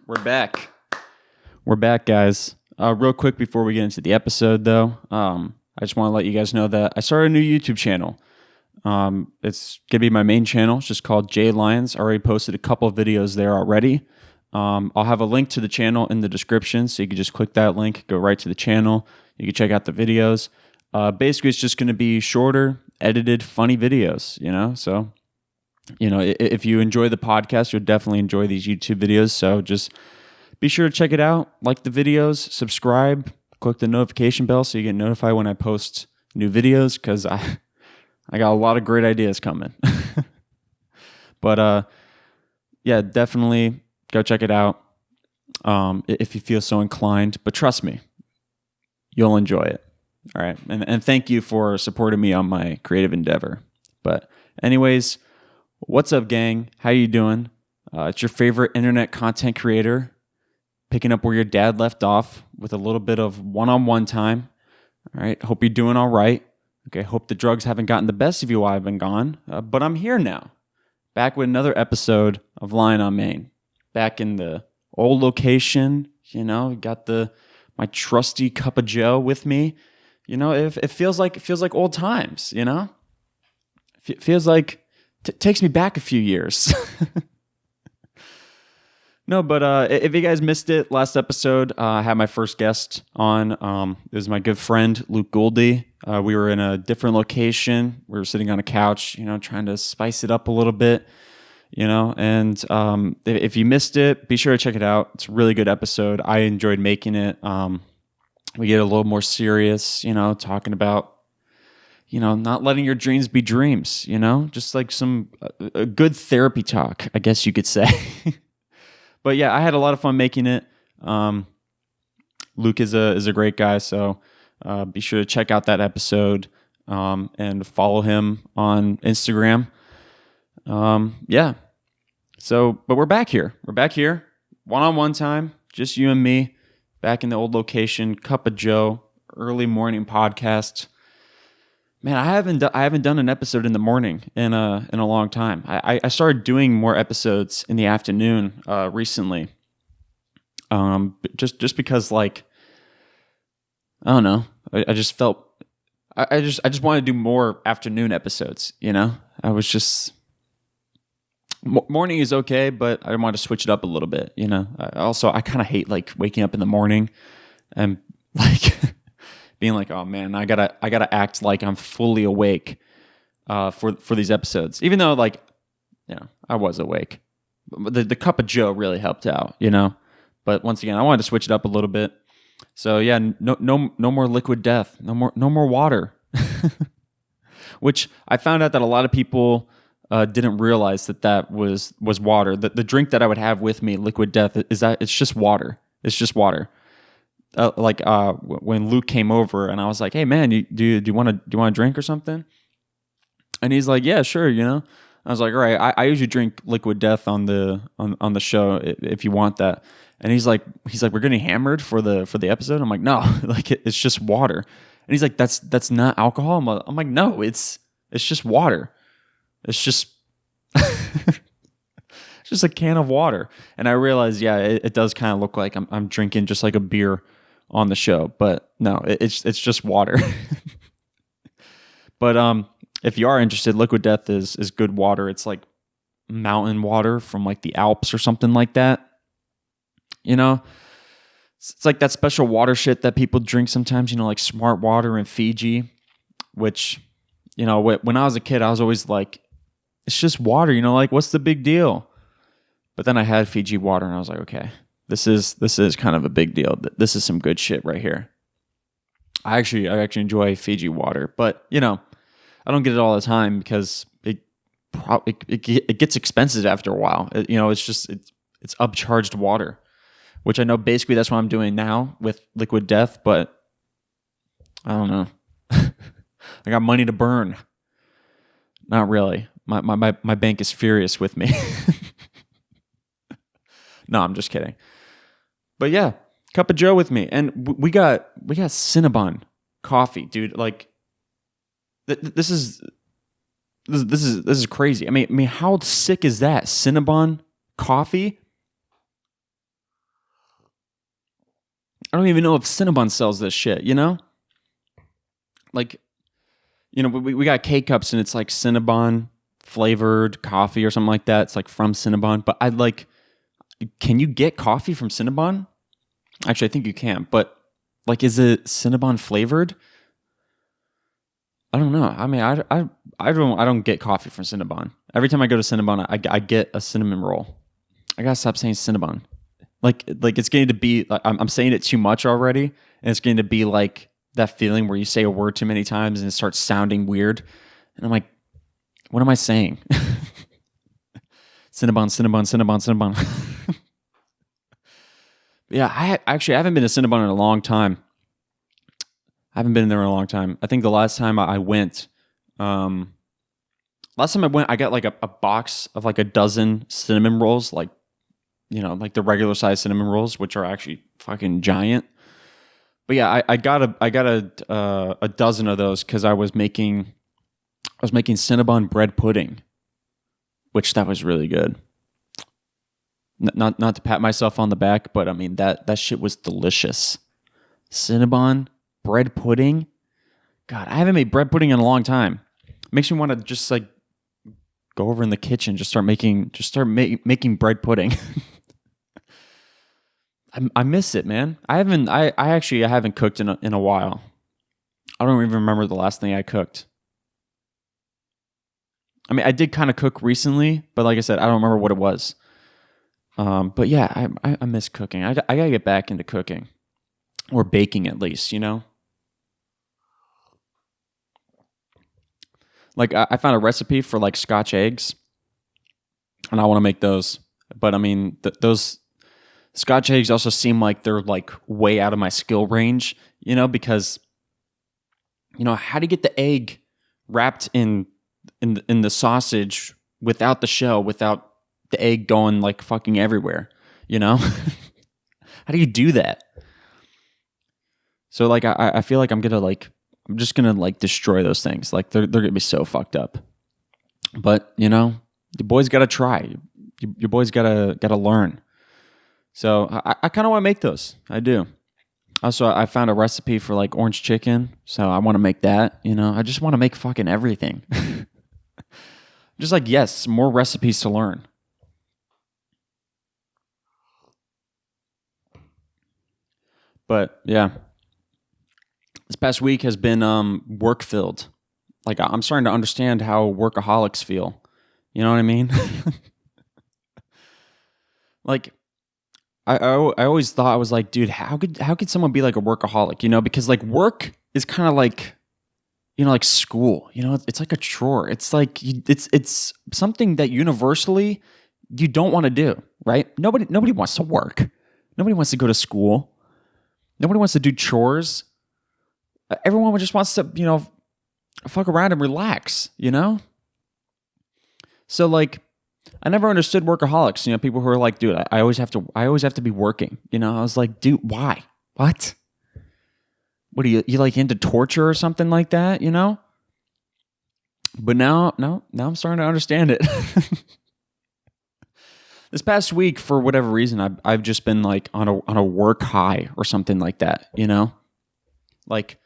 We're back. We're back, guys. Real quick before we get into the episode, though, I just want to let you guys know that I started a new YouTube channel. It's going to be my main channel. It's just called J Lions. I already posted a couple of videos there already. I'll have a link to the channel in the description, so you can just click that link, go right to the channel. You can check out the videos. Basically, it's just going to be shorter, edited, funny videos, So, if you enjoy the podcast, you'll definitely enjoy these YouTube videos. So just be sure to check it out, like the videos, subscribe, click the notification bell so you get notified when I post new videos, because I got a lot of great ideas coming. But yeah, definitely go check it out if you feel so inclined. But trust me, you'll enjoy it. All right. And thank you for supporting me on my creative endeavor. But anyways, what's up, gang? How you doing? It's your favorite internet content creator, picking up where your dad left off with a little bit of one-on-one time. All right. Hope you're doing all right. Okay. Hope the drugs haven't gotten the best of you while I've been gone. But I'm here now, back with another episode of Lying on Main. Back in the old location, got my trusty cup of Joe with me. It feels like old times. It feels like takes me back a few years. No, but if you guys missed it, last episode, I had my first guest on. It was my good friend, Luke Gouldy. We were in a different location. We were sitting on a couch, trying to spice it up a little bit, and if you missed it, be sure to check it out. It's a really good episode. I enjoyed making it. We get a little more serious, talking about, not letting your dreams be dreams, just like some a good therapy talk, I guess you could say. But yeah, I had a lot of fun making it. Luke is a great guy, so be sure to check out that episode and follow him on Instagram. Yeah. So, but we're back here. We're back here, one-on-one time, just you and me, back in the old location, Cup of Joe, early morning podcast. Man, I haven't done an episode in the morning in a long time. I started doing more episodes in the afternoon recently. Just because, like, I don't know. I just felt I just want to do more afternoon episodes. I was just morning is okay, but I want to switch it up a little bit. I kind of hate like waking up in the morning and like. Being like, oh man, I gotta act like I'm fully awake for these episodes, even though I was awake. The cup of Joe really helped out, But once again, I wanted to switch it up a little bit. So yeah, no more liquid death, no more water. Which I found out that a lot of people didn't realize that was water. The drink that I would have with me, liquid death, is that it's just water. It's just water. When Luke came over and I was like, "Hey man, do you want a drink or something?" And he's like, "Yeah, sure." I was like, "All right, I usually drink Liquid Death on the show if you want that." And he's like, "We're getting hammered for the episode." I'm like, "No, it's just water." And he's like, "That's not alcohol." I'm like, "No, it's just water. It's just." It's just a can of water. And I realized, yeah, it does kind of look like I'm drinking just like a beer on the show, but no, it's just water. But if you are interested, Liquid Death is good water. It's like mountain water from like the Alps or something like that. It's like that special water shit that people drink sometimes, like Smart Water in Fiji, which, when I was a kid, I was always like, it's just water, like, what's the big deal? But then I had Fiji water and I was like, okay, this is kind of a big deal. This is some good shit right here. I actually enjoy Fiji water, but I don't get it all the time because it gets expensive after a while. It's upcharged water, which I know basically that's what I'm doing now with Liquid Death, but I don't know. I got money to burn. Not really. My bank is furious with me. No, I'm just kidding. But yeah, Cup of Joe with me, and we got Cinnabon coffee, dude. Like, this is crazy. I mean, how sick is that? Cinnabon coffee. I don't even know if Cinnabon sells this shit, you know? Like, you know, we got K-Cups and it's like Cinnabon flavored coffee or something like that. It's like from Cinnabon. But I'd like, can you get coffee from Cinnabon? Actually, I think you can. But like, is it Cinnabon flavored? I don't know. I mean, I don't get coffee from Cinnabon. Every time I go to Cinnabon, I get a cinnamon roll. I gotta stop saying Cinnabon. Like it's getting to be. Like, I'm saying it too much already, and it's getting to be like that feeling where you say a word too many times and it starts sounding weird. And I'm like, what am I saying? Cinnabon, Cinnabon, Cinnabon, Cinnabon. Yeah, I haven't been to Cinnabon in a long time. I haven't been there in a long time. I think the last time I went, I got like a box of like a dozen cinnamon rolls, like, you know, like the regular size cinnamon rolls, which are actually fucking giant. But yeah, I got a dozen of those because I was making Cinnabon bread pudding, which that was really good. Not to pat myself on the back, but I mean that shit was delicious. Cinnabon bread pudding. God, I haven't made bread pudding in a long time. Makes me want to just like go over in the kitchen, just start making bread pudding. I miss it, man. I haven't cooked in a while. I don't even remember the last thing I cooked. I mean, I did kind of cook recently, but like I said, I don't remember what it was. But yeah, I miss cooking. I gotta get back into cooking or baking at least, you know. Like I found a recipe for like Scotch eggs, and I want to make those. But I mean, those Scotch eggs also seem like they're like way out of my skill range, you know, because, you know, how do you get the egg wrapped in the sausage without the shell, without the egg going like fucking everywhere, you know? How do you do that? So like I feel like I'm just gonna like destroy those things. Like they're gonna be so fucked up. But you know, your boys gotta try. Your boys gotta learn. So I kind of want to make those. I do. Also, I found a recipe for like orange chicken, so I want to make that. You know, I just want to make fucking everything. Just like, yes, more recipes to learn. But yeah, this past week has been work filled. Like I'm starting to understand how workaholics feel. You know what I mean? Like I always thought, I was like, dude, how could someone be like a workaholic? You know, because like work is kind of like, you know, like school. You know, it's like a chore. It's like it's something that universally you don't want to do, right? Nobody wants to work. Nobody wants to go to school. Nobody wants to do chores. Everyone just wants to, you know, fuck around and relax, you know? So like, I never understood workaholics, you know, people who are like, dude, I always have to be working, you know? I was like, dude, why? What? What are you like into torture or something like that, you know? But now I'm starting to understand it. This past week, for whatever reason, I've just been like on a work high or something like that, you know? Like,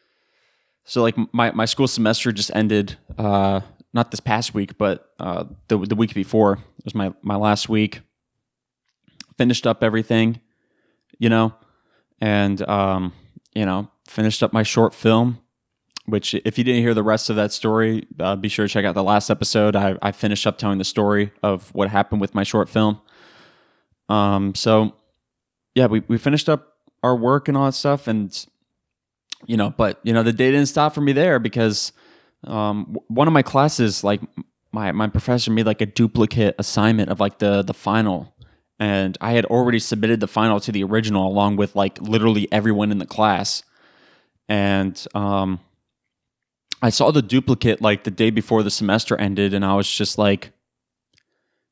so like my school semester just ended, not this past week, but the week before. It was my last week. Finished up everything, you know, and you know, finished up my short film. Which, if you didn't hear the rest of that story, be sure to check out the last episode. I finished up telling the story of what happened with my short film. So yeah, we finished up our work and all that stuff, and you know, but you know, the day didn't stop for me there because one of my classes, like my professor made like a duplicate assignment of like the final, and I had already submitted the final to the original along with like literally everyone in the class, and I saw the duplicate like the day before the semester ended, and I was just like,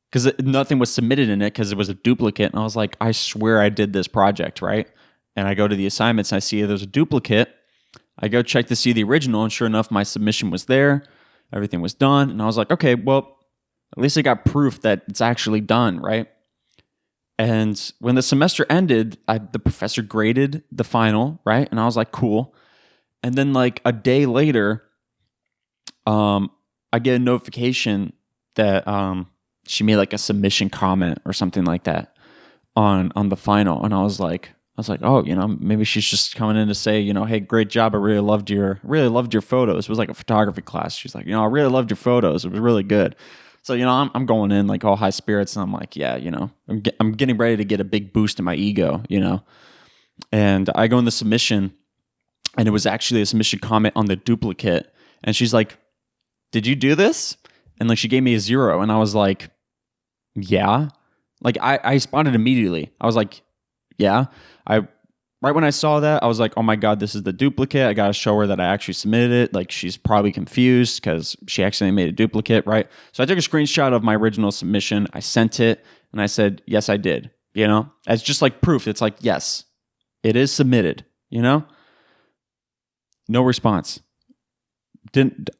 because nothing was submitted in it because it was a duplicate, and I was like, I swear I did this project, right? And I go to the assignments and I see there's a duplicate. I go check to see the original, and sure enough, my submission was there. Everything was done, and I was like, okay, well, at least I got proof that it's actually done, right? And when the semester ended, the professor graded the final, right? And I was like, cool. And then like a day later, I get a notification that she made like a submission comment or something like that on the final. And I was like, oh, maybe she's just coming in to say, hey, great job. I really loved your photos. It was like a photography class. She's like, I really loved your photos. It was really good. So, I'm going in like all high spirits, and I'm like, yeah, I'm getting ready to get a big boost in my ego, and I go in the submission, and it was actually a submission comment on the duplicate. And she's like, did you do this? And like, she gave me a 0. And I was like, yeah. Like I responded immediately. I was like, yeah. Right when I saw that, I was like, oh my God, this is the duplicate. I got to show her that I actually submitted it. Like, she's probably confused because she accidentally made a duplicate, right? So I took a screenshot of my original submission. I sent it and I said, yes, I did, as just like proof. It's like, yes, it is submitted, No response. Didn't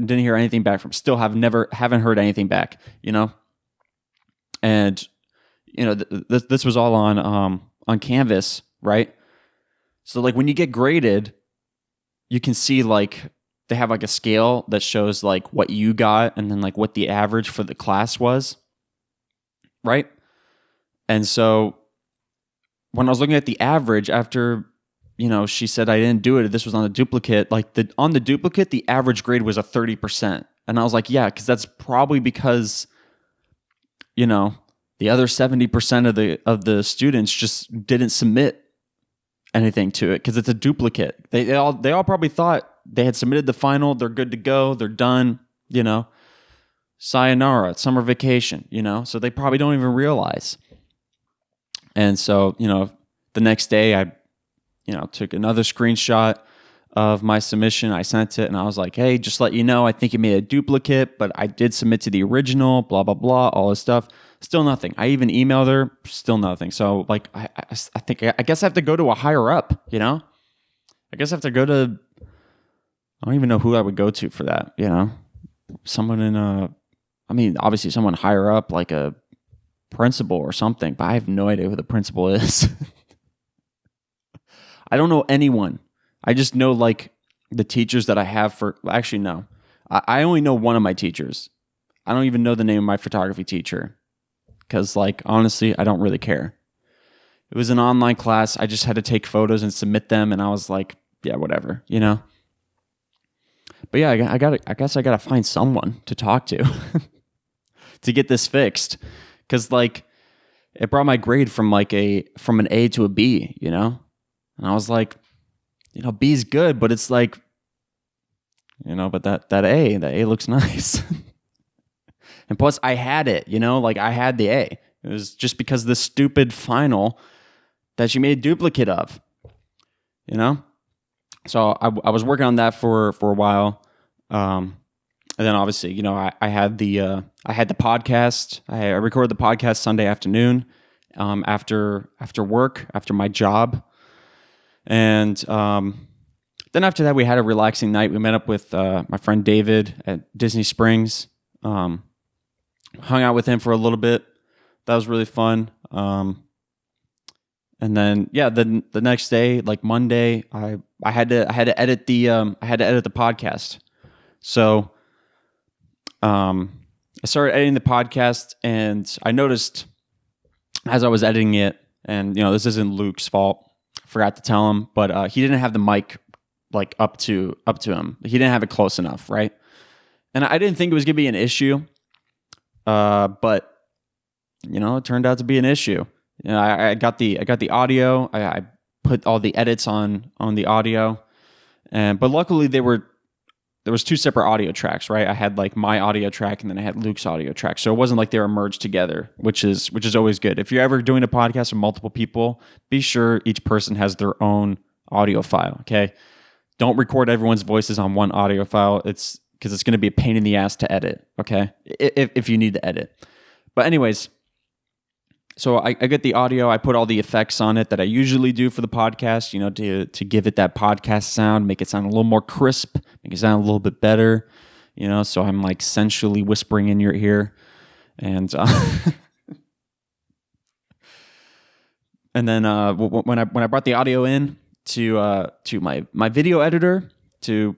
hear anything back from, still haven't heard anything back, and this was all on Canvas, right? So like when you get graded, you can see like they have like a scale that shows like what you got and then like what the average for the class was, right? And so when I was looking at the average after, she said I didn't do it, this was on the duplicate, like on the duplicate, the average grade was a 30%. And I was like, yeah, because that's probably because, the other 70% of the students just didn't submit anything to it because it's a duplicate. They all probably thought they had submitted the final, they're good to go, they're done, sayonara, it's summer vacation, so they probably don't even realize. And so, the next day I, took another screenshot of my submission. I sent it and I was like, hey, just let you know, I think you made a duplicate, but I did submit to the original, blah, blah, blah, all this stuff. Still nothing. I even emailed her, still nothing. So like, I guess I have to go to a higher up, I guess I have to go to, I don't even know who I would go to for that, someone obviously someone higher up, like a principal or something, but I have no idea who the principal is. I don't know anyone. I just know like the teachers that I have actually no. I only know one of my teachers. I don't even know the name of my photography teacher because like, honestly, I don't really care. It was an online class. I just had to take photos and submit them. And I was like, yeah, whatever, But yeah, I guess I got to find someone to talk to to get this fixed. Cause like it brought my grade from an A to a B, And I was like, B's good, but it's like, but that A looks nice. And plus I had it, like I had the A. It was just because of this stupid final that she made a duplicate of, So I was working on that for a while. And then obviously, I had the podcast. I recorded the podcast Sunday afternoon, after work, after my job. And then after that, we had a relaxing night. We met up with my friend David at Disney Springs. Hung out with him for a little bit. That was really fun. And then the next day, like Monday, I had to edit the podcast. So I started editing the podcast, and I noticed as I was editing it, and this isn't Luke's fault. Forgot to tell him, but he didn't have the mic like up to him. He didn't have it close enough, right? And I didn't think it was gonna be an issue, but it turned out to be an issue. I got the audio. I put all the edits on the audio, but luckily there was 2 separate audio tracks, right? I had like my audio track and then I had Luke's audio track. So it wasn't like they were merged together, which is always good. If you're ever doing a podcast with multiple people, be sure each person has their own audio file, okay? Don't record everyone's voices on one audio file. It's because it's going to be a pain in the ass to edit, okay? If you need to edit. But anyways, so I get the audio, I put all the effects on it that I usually do for the podcast, to give it that podcast sound, make it sound a little more crisp, make it sound a little bit better, so I'm like sensually whispering in your ear. And And then when I brought the audio in to my video editor to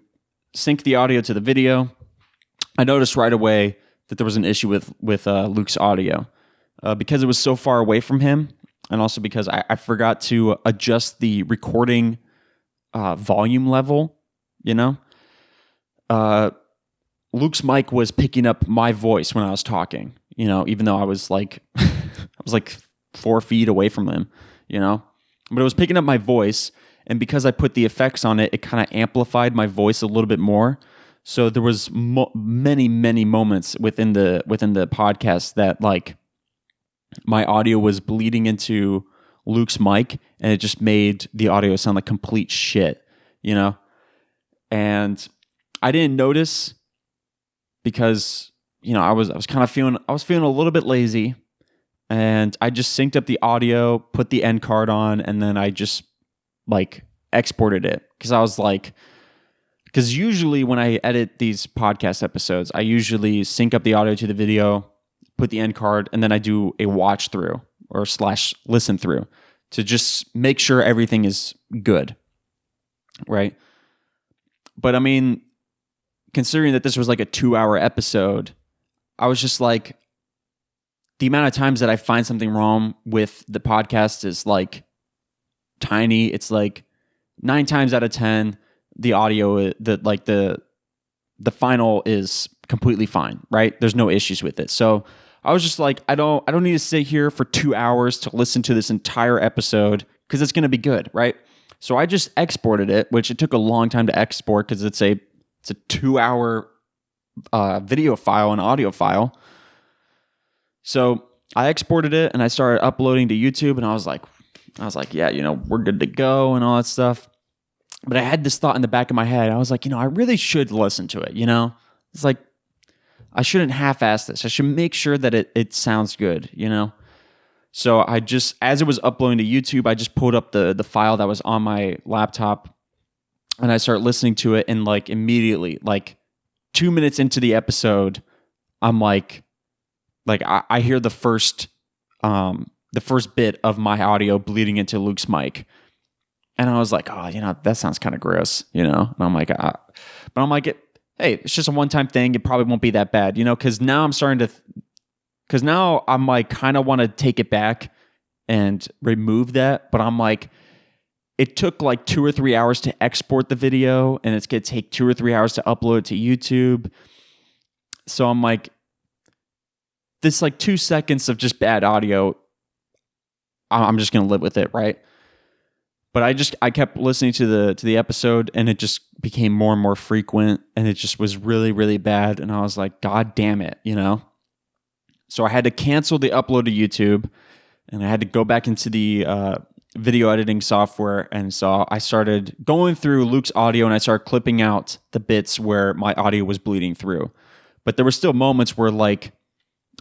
sync the audio to the video, I noticed right away that there was an issue with Luke's audio because it was so far away from him, and also because I forgot to adjust the recording volume level. Luke's mic was picking up my voice when I was talking. Even though I was like 4 feet away from him. But it was picking up my voice, and because I put the effects on it, it kind of amplified my voice a little bit more. So there was many moments within the podcast that like my audio was bleeding into Luke's mic, and it just made the audio sound like complete shit, And I didn't notice because I was feeling a little bit lazy, and I just synced up the audio, put the end card on, and then I just like exported it because usually when I edit these podcast episodes, I usually sync up the audio to the video, put the end card, and then I do a watch through or / listen through to just make sure everything is good, right? But I mean, considering that this was like a 2-hour episode, I was just like, the amount of times that I find something wrong with the podcast is like tiny. It's like 9 times out of 10, the audio, the final is completely fine, right? There's no issues with it. So I was just like, I don't need to sit here for 2 hours to listen to this entire episode because it's going to be good, right? So I just exported it, which it took a long time to export because it's a 2-hour video file and audio file. So I exported it and I started uploading to YouTube, and I was like, yeah, we're good to go and all that stuff. But I had this thought in the back of my head. I was like, I really should listen to it, It's like, I shouldn't half-ass this. I should make sure that it sounds good, So I just, as it was uploading to YouTube, I just pulled up the file that was on my laptop, and I started listening to it, and like immediately, like 2 minutes into the episode, I'm like I hear the first bit of my audio bleeding into Luke's mic. And I was like, oh, that sounds kind of gross, And I'm like, but I'm like, hey, it's just a one-time thing. It probably won't be that bad, because now I'm starting to, because now I'm like, kind of want to take it back and remove that. But I'm like, it took like 2 or 3 hours to export the video, and it's going to take 2 or 3 hours to upload it to YouTube. So I'm like, this like 2 seconds of just bad audio, I'm just going to live with it, right? But I kept listening to the episode, and it just became more and more frequent, and it just was really, really bad. And I was like, God damn it, So I had to cancel the upload to YouTube, and I had to go back into the video editing software. And so I started going through Luke's audio, and I started clipping out the bits where my audio was bleeding through. But there were still moments where like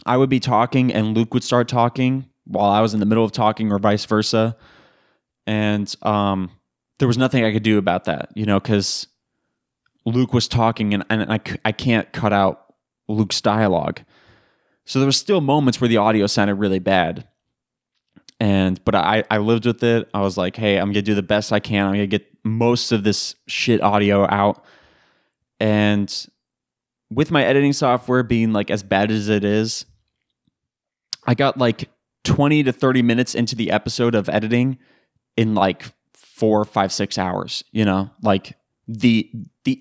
I would be talking and Luke would start talking while I was in the middle of talking, or vice versa. And there was nothing I could do about that, because Luke was talking, and I can't cut out Luke's dialogue. So there were still moments where the audio sounded really bad. But I lived with it. I was like, hey, I'm going to do the best I can. I'm going to get most of this shit audio out. And with my editing software being like as bad as it is, I got like 20 to 30 minutes into the episode of editing in like 4, 5, 6 hours, like the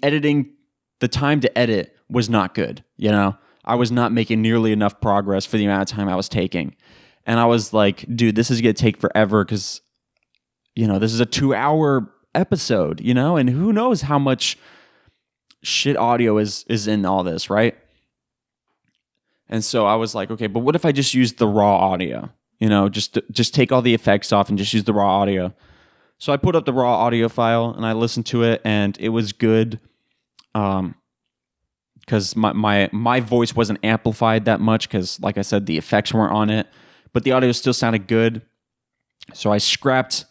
editing, the time to edit was not good. I was not making nearly enough progress for the amount of time I was taking. And I was like, dude, this is going to take forever because, this is a 2-hour episode, and who knows how much shit audio is in all this, right? And so I was like, okay, but what if I just use the raw audio? Just take all the effects off and just use the raw audio. So I put up the raw audio file and I listened to it, and it was good. Because my voice wasn't amplified that much because, like I said, the effects weren't on it, but the audio still sounded good. So I scrapped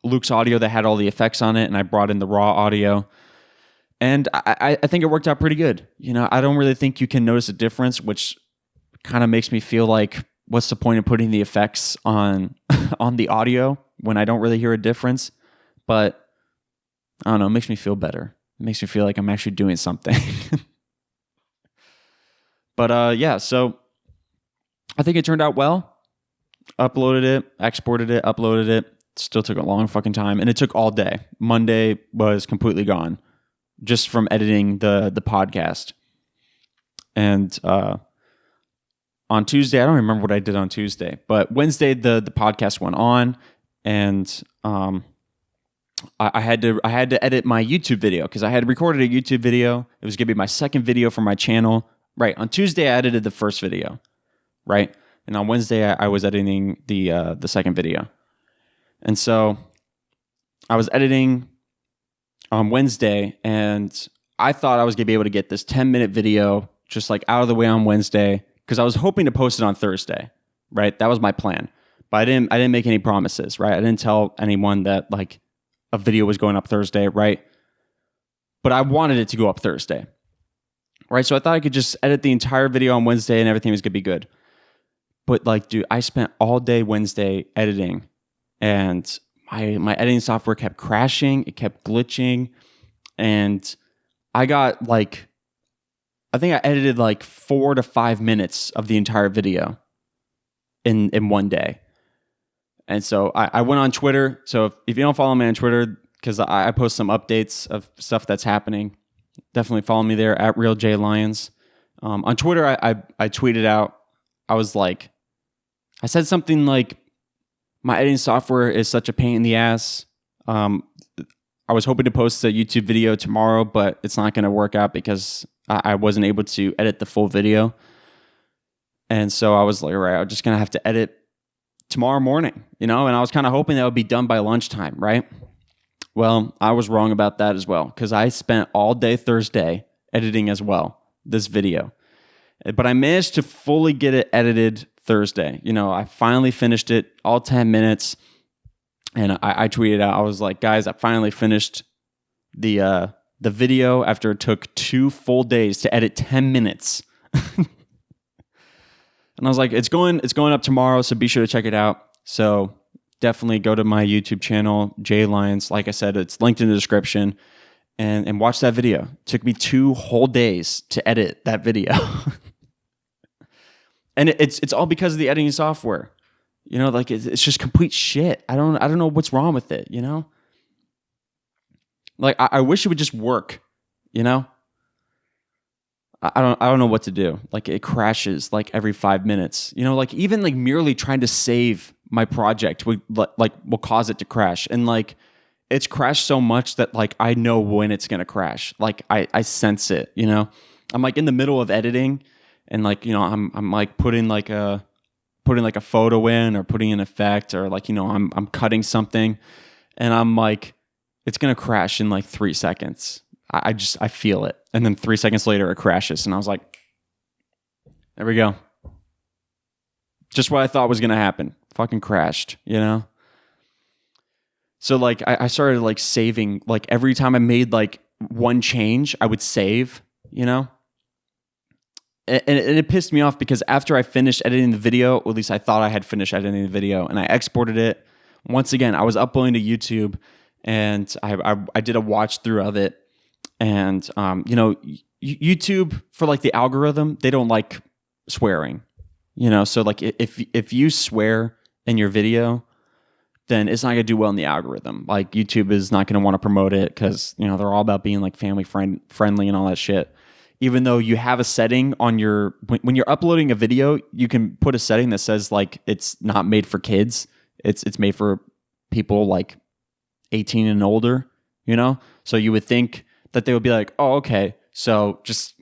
Luke's audio that had all the effects on it, and I brought in the raw audio. And I think it worked out pretty good. I don't really think you can notice a difference, which kind of makes me feel like, what's the point of putting the effects on on the audio when I don't really hear a difference. But I don't know, it makes me feel better. It makes me feel like I'm actually doing something. But yeah, so I think it turned out well. Uploaded it, exported it, uploaded it. Still took a long fucking time, and it took all day. Monday was completely gone just from editing the podcast. And on Tuesday, I don't remember what I did on Tuesday, but Wednesday the podcast went on, and I had to edit my YouTube video because I had recorded a YouTube video. It was gonna be my second video for my channel. Right, on Tuesday I edited the first video, right, and on Wednesday I was editing the second video. And so I was editing on Wednesday, and I thought I was going to be able to get this 10-minute video just like out of the way on Wednesday because I was hoping to post it on Thursday, right? That was my plan. But I didn't make any promises, right? I didn't tell anyone that like a video was going up Thursday, right? But I wanted it to go up Thursday, right? So I thought I could just edit the entire video on Wednesday and everything was going to be good. But like, dude, I spent all day Wednesday editing, and my editing software kept crashing. It kept glitching. And I got like, I think I edited like 4 to 5 minutes of the entire video in one day. And so I went on Twitter. So if you don't follow me on Twitter, because I post some updates of stuff that's happening, definitely follow me there at RealJLions. On Twitter, I tweeted out, I was like, I said something like, my editing software is such a pain in the ass. I was hoping to post a YouTube video tomorrow, but it's not going to work out because I wasn't able to edit the full video. And so I was like, all right, I'm just going to have to edit tomorrow morning, and I was kind of hoping that would be done by lunchtime, right? Well, I was wrong about that as well because I spent all day Thursday editing as well, this video. But I managed to fully get it edited Thursday. I finally finished it, all 10 minutes. And I tweeted out, I was like, guys, I finally finished the video after it took 2 full days to edit 10 minutes. And I was like, it's going up tomorrow, so be sure to check it out. So definitely go to my YouTube channel, J Lions. Like I said, it's linked in the description, and watch that video. It took me 2 whole days to edit that video. And it's all because of the editing software. Like it's just complete shit. I don't know what's wrong with it, Like I wish it would just work, I don't know what to do. Like it crashes like every 5 minutes. Like even like merely trying to save my project will cause it to crash. And like it's crashed so much that like I know when it's gonna crash. Like I sense it, I'm like in the middle of editing. And like, I'm like putting like a photo in or putting an effect or like, I'm cutting something and I'm like, it's going to crash in like 3 seconds. I feel it. And then 3 seconds later it crashes. And I was like, there we go. Just what I thought was going to happen. Fucking crashed, So like I started like saving, like every time I made like one change, I would save, And it pissed me off because after I finished editing the video, or at least I thought I had finished editing the video, and I exported it. Once again, I was uploading to YouTube, and I did a watch through of it. And YouTube, for like the algorithm, they don't like swearing. So like if you swear in your video, then it's not gonna do well in the algorithm. Like YouTube is not gonna want to promote it because they're all about being like family friendly and all that shit. Even though you have a setting on when you're uploading a video, you can put a setting that says like it's not made for kids. It's made for people like 18 and older, So you would think that they would be like, oh, okay, so just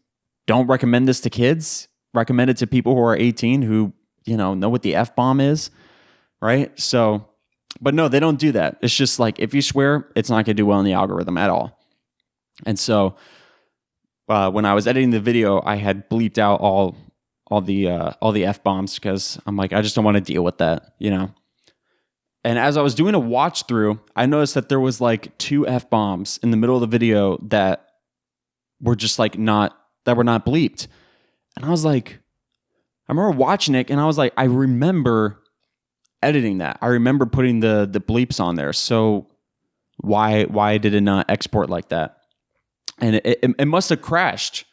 don't recommend this to kids. Recommend it to people who are 18 who, know what the F-bomb is, right? So, but no, they don't do that. It's just like if you swear, it's not gonna do well in the algorithm at all. And so when I was editing the video, I had bleeped out all the F-bombs because I'm like, I just don't want to deal with that, And as I was doing a watch through, I noticed that there was like 2 F-bombs in the middle of the video that were just like not bleeped. And I was like, I remember watching it and I was like, I remember editing that. I remember putting the bleeps on there. So why did it not export like that? And it must have crashed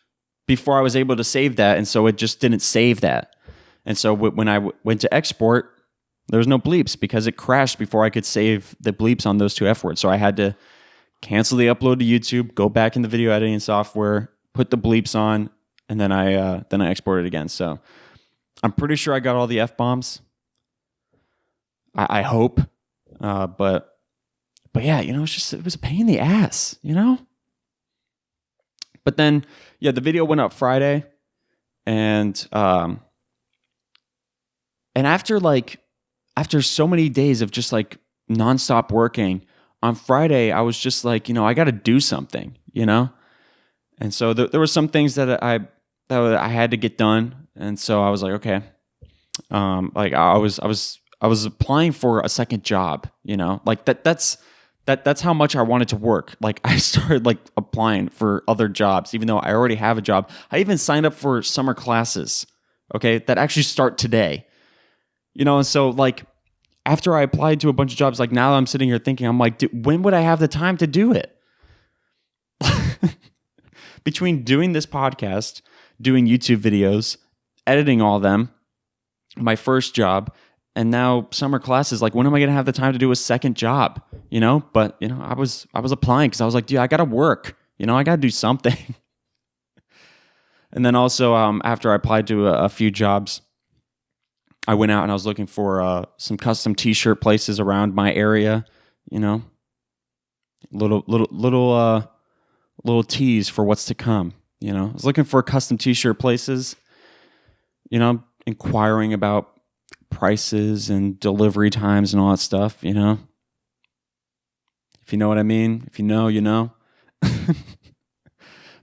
before I was able to save that, and so it just didn't save that. And so when I went to export, there was no bleeps because it crashed before I could save the bleeps on those two F words. So I had to cancel the upload to YouTube, go back in the video editing software, put the bleeps on, and then I exported again. So I'm pretty sure I got all the F-bombs. I hope, but yeah, it was a pain in the ass, But then, yeah, the video went up Friday, and after so many days of just like nonstop working, on Friday I was just like, I got to do something, And so there were some things that I had to get done, and so I was like, okay, like I was applying for a second job, like that's how much I wanted to work. Like I started like applying for other jobs, even though I already have a job. I even signed up for summer classes, okay, that actually start today, and so like after I applied to a bunch of jobs, like now I'm sitting here thinking, I'm like, when would I have the time to do it? Between doing this podcast, doing YouTube videos, editing all of them, my first job, and now summer classes, like when am I going to have the time to do a second job? But I was applying because I was like, dude, I got to work. I got to do something. And then also after I applied to a few jobs, I went out and I was looking for some custom T-shirt places around my area. Little tease for what's to come. I was looking for custom T-shirt places. Inquiring about prices and delivery times and all that stuff, If you know what I mean. If you know, you know. But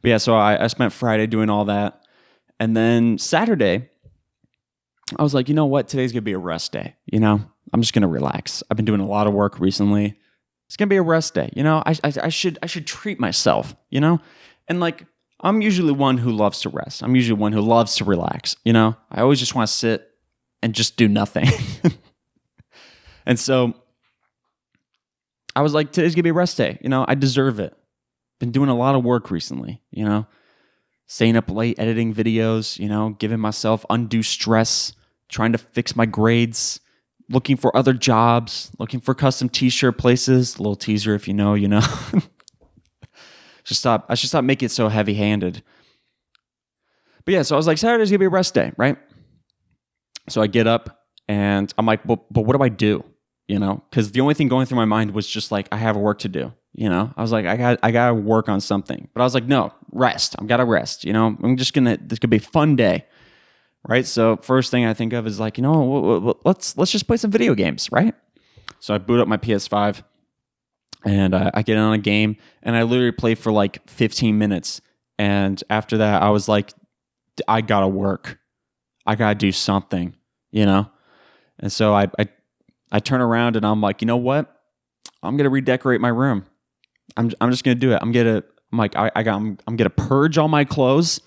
yeah, so I spent Friday doing all that. And then Saturday, I was like, you know what? Today's going to be a rest day. I'm just going to relax. I've been doing a lot of work recently. It's going to be a rest day. I should treat myself, And like, I'm usually one who loves to rest. I'm usually one who loves to relax. I always just want to sit and just do nothing. And so I was like, today's going to be a rest day. I deserve it. Been doing a lot of work recently, staying up late, editing videos, giving myself undue stress, trying to fix my grades, looking for other jobs, looking for custom T-shirt places. A little teaser, if you know, you know. I should stop making it so heavy-handed. But yeah, so I was like, Saturday's going to be a rest day, right? So I get up and I'm like, but what do I do? Because the only thing going through my mind was just like, I have work to do. I was like, I got to work on something. But I was like, no, rest. I've got to rest. This could be a fun day. Right? So first thing I think of is like, let's just play some video games, right? So I boot up my PS5 and I get on a game and I literally play for like 15 minutes. And after that, I was like, I got to work. I got to do something, And so I turn around and I'm like, you know what? I'm going to redecorate my room. I'm just going to do it. I'm going to purge all my clothes,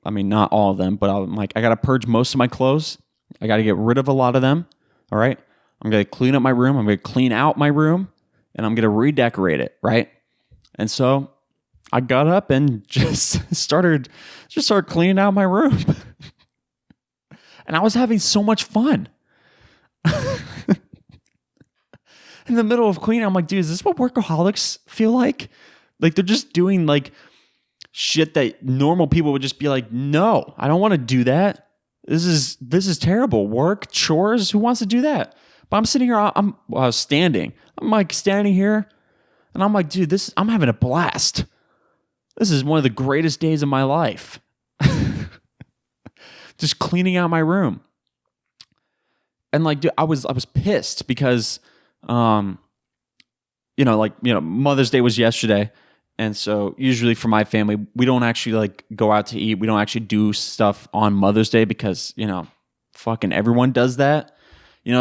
I mean, not all of them, but I'm like, I got to purge most of my clothes. I got to get rid of a lot of them. All right. I'm going to clean up my room. I'm going to clean out my room and I'm going to redecorate it. Right. And so I got up and just started cleaning out my room. And I was having so much fun. In the middle of cleaning, I'm like, dude, is this what workaholics feel like? Like they're just doing like shit that normal people would just be like, no, I don't want to do that. This is terrible. Work, chores, who wants to do that? But I'm sitting here, I'm standing. I'm like standing here and I'm like, dude, I'm having a blast. This is one of the greatest days of my life. Just cleaning out my room. And like, dude, I was pissed because, Mother's Day was yesterday. And so usually for my family, we don't actually like go out to eat. We don't actually do stuff on Mother's Day because, fucking everyone does that.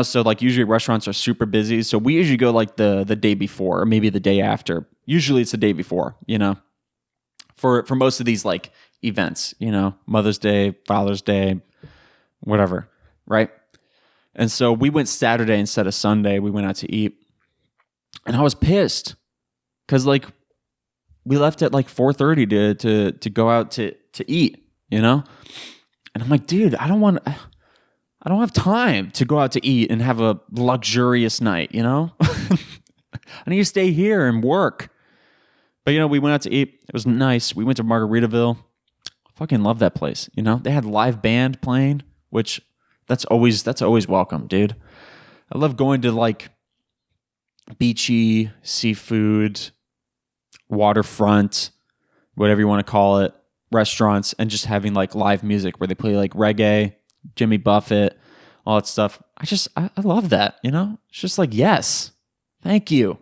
So like usually restaurants are super busy. So we usually go like the day before or maybe the day after. Usually it's the day before, for most of these like events, Mother's Day, Father's Day, whatever, right? And so we went Saturday instead of Sunday. We went out to eat. And I was pissed because like we left at like 4:30 to go out to eat, you know? And I'm like, dude, I don't have time to go out to eat and have a luxurious night, you know? I need to stay here and work. But, you know, we went out to eat. It was nice. We went to Margaritaville. I fucking love that place, you know? They had live band playing, which that's always welcome, dude. I love going to, like, beachy, seafood, waterfront, whatever you want to call it, restaurants, and just having, like, live music where they play, like, reggae, Jimmy Buffett, all that stuff. I love that, you know? It's just like, yes, thank you.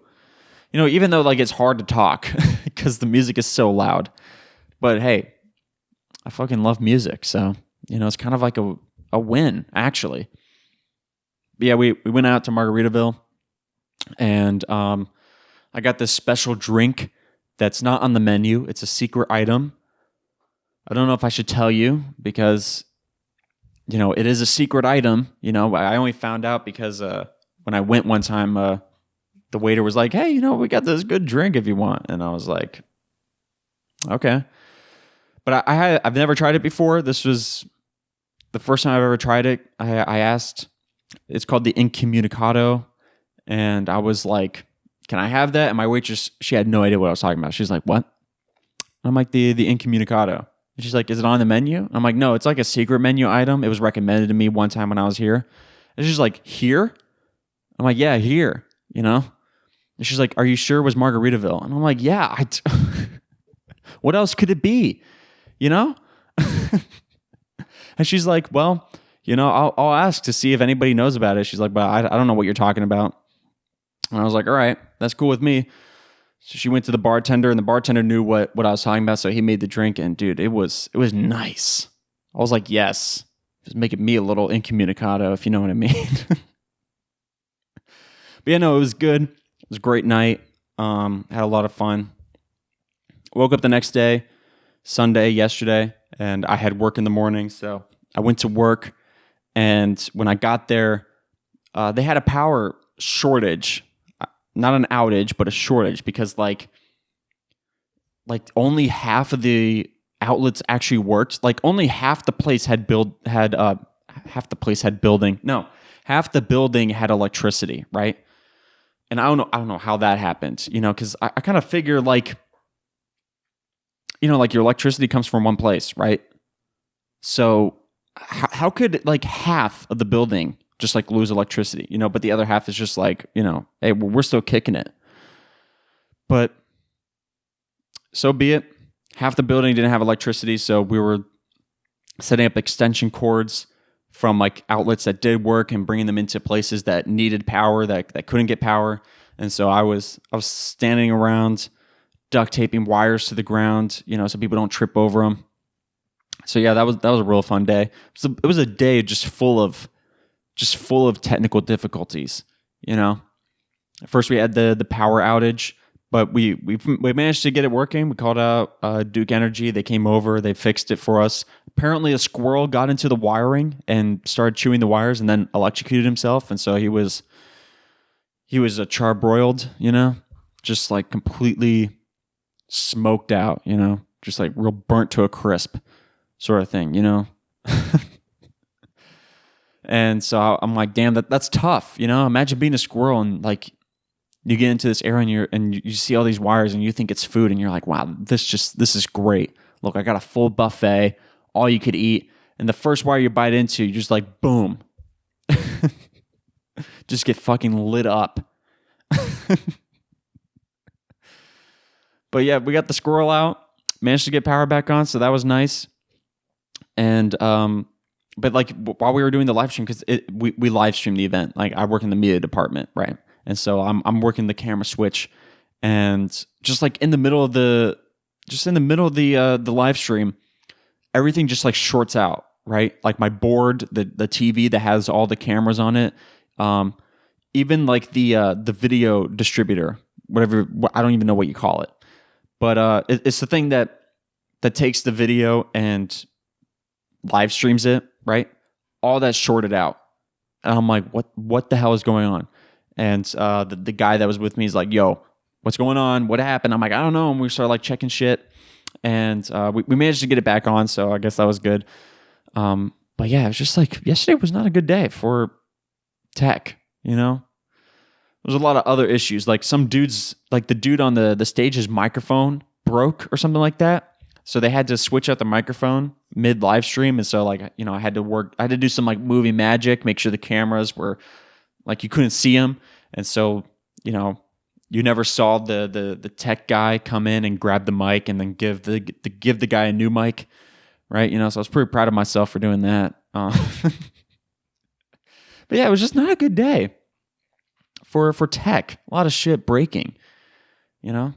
You know, even though like it's hard to talk because the music is so loud. But hey, I fucking love music. So, you know, it's kind of like a win, actually. But yeah, we went out to Margaritaville and I got this special drink that's not on the menu. It's a secret item. I don't know if I should tell you because, you know, it is a secret item. You know, I only found out because when I went one time, the waiter was like, hey, you know, we got this good drink if you want. And I was like, okay. But I've never tried it before. This was the first time I've ever tried it. I asked, it's called the Incommunicado. And I was like, can I have that? And my waitress, she had no idea what I was talking about. She's like, what? I'm like, the Incommunicado. And she's like, is it on the menu? And I'm like, no, it's like a secret menu item. It was recommended to me one time when I was here. And she's like, here? I'm like, yeah, here, you know? And she's like, are you sure it was Margaritaville? And I'm like, yeah. What else could it be? You know? And she's like, well, you know, I'll ask to see if anybody knows about it. She's like, but I don't know what you're talking about. And I was like, all right, that's cool with me. So she went to the bartender, and the bartender knew what I was talking about, so he made the drink. And dude, it was nice. I was like, yes, just making me a little incommunicado, if you know what I mean. But yeah, no, it was good. It was a great night. Had a lot of fun. Woke up the next day, Sunday, yesterday, and I had work in the morning. So I went to work, and when I got there, they had a power shortage. Not an outage, but a shortage, because like only half of the outlets actually worked. Like only half the place half the building had electricity, right? And I don't know how that happened, you know, because I kind of figure like, you know, like your electricity comes from one place, right? So how could like half of the building just like lose electricity, you know, but the other half is just like, you know, hey, we're still kicking it. But so be it. Half the building didn't have electricity, so we were setting up extension cords from like outlets that did work and bringing them into places that needed power, that couldn't get power. And so I was standing around duct taping wires to the ground, you know, so people don't trip over them. So yeah, that was a real fun day. It was a day just full of technical difficulties, you know. First we had the power outage, but we managed to get it working. We called out Duke Energy. They came over, they fixed it for us. Apparently a squirrel got into the wiring and started chewing the wires and then electrocuted himself, and so he was charbroiled, you know, just like completely smoked out, you know, just like real burnt to a crisp sort of thing, you know. And so I'm like, damn, that's tough, you know. Imagine being a squirrel and like you get into this area and you see all these wires and you think it's food and you're like, wow, this is great. Look, I got a full buffet, all you could eat, and the first wire you bite into, you're just like, boom, just get fucking lit up. But yeah, we got the squirrel out, managed to get power back on, so that was nice. And but like while we were doing the live stream, because we live streamed the event. Like I work in the media department, right? And so I'm working the camera switch, and just like in the middle of the live stream, everything just like shorts out, right? Like my board, the TV that has all the cameras on it, even like the video distributor, whatever, I don't even know what you call it, but it's the thing that takes the video and live streams it, right? All that's shorted out. And I'm like, what the hell is going on? And the guy that was with me is like, yo, what's going on? What happened? I'm like, I don't know. And we started like checking shit. And we managed to get it back on. So I guess that was good. But yeah, it was just like, yesterday was not a good day for tech, you know? There's a lot of other issues. Like some dudes, like the dude on the stage's microphone broke or something like that. So they had to switch out the microphone mid live stream. And so like, you know, I had to do some like movie magic, make sure the cameras were like, you couldn't see them. And so, you know, you never saw the tech guy come in and grab the mic and then give the guy a new mic. Right. You know, so I was pretty proud of myself for doing that. But yeah, it was just not a good day for tech. A lot of shit breaking, you know?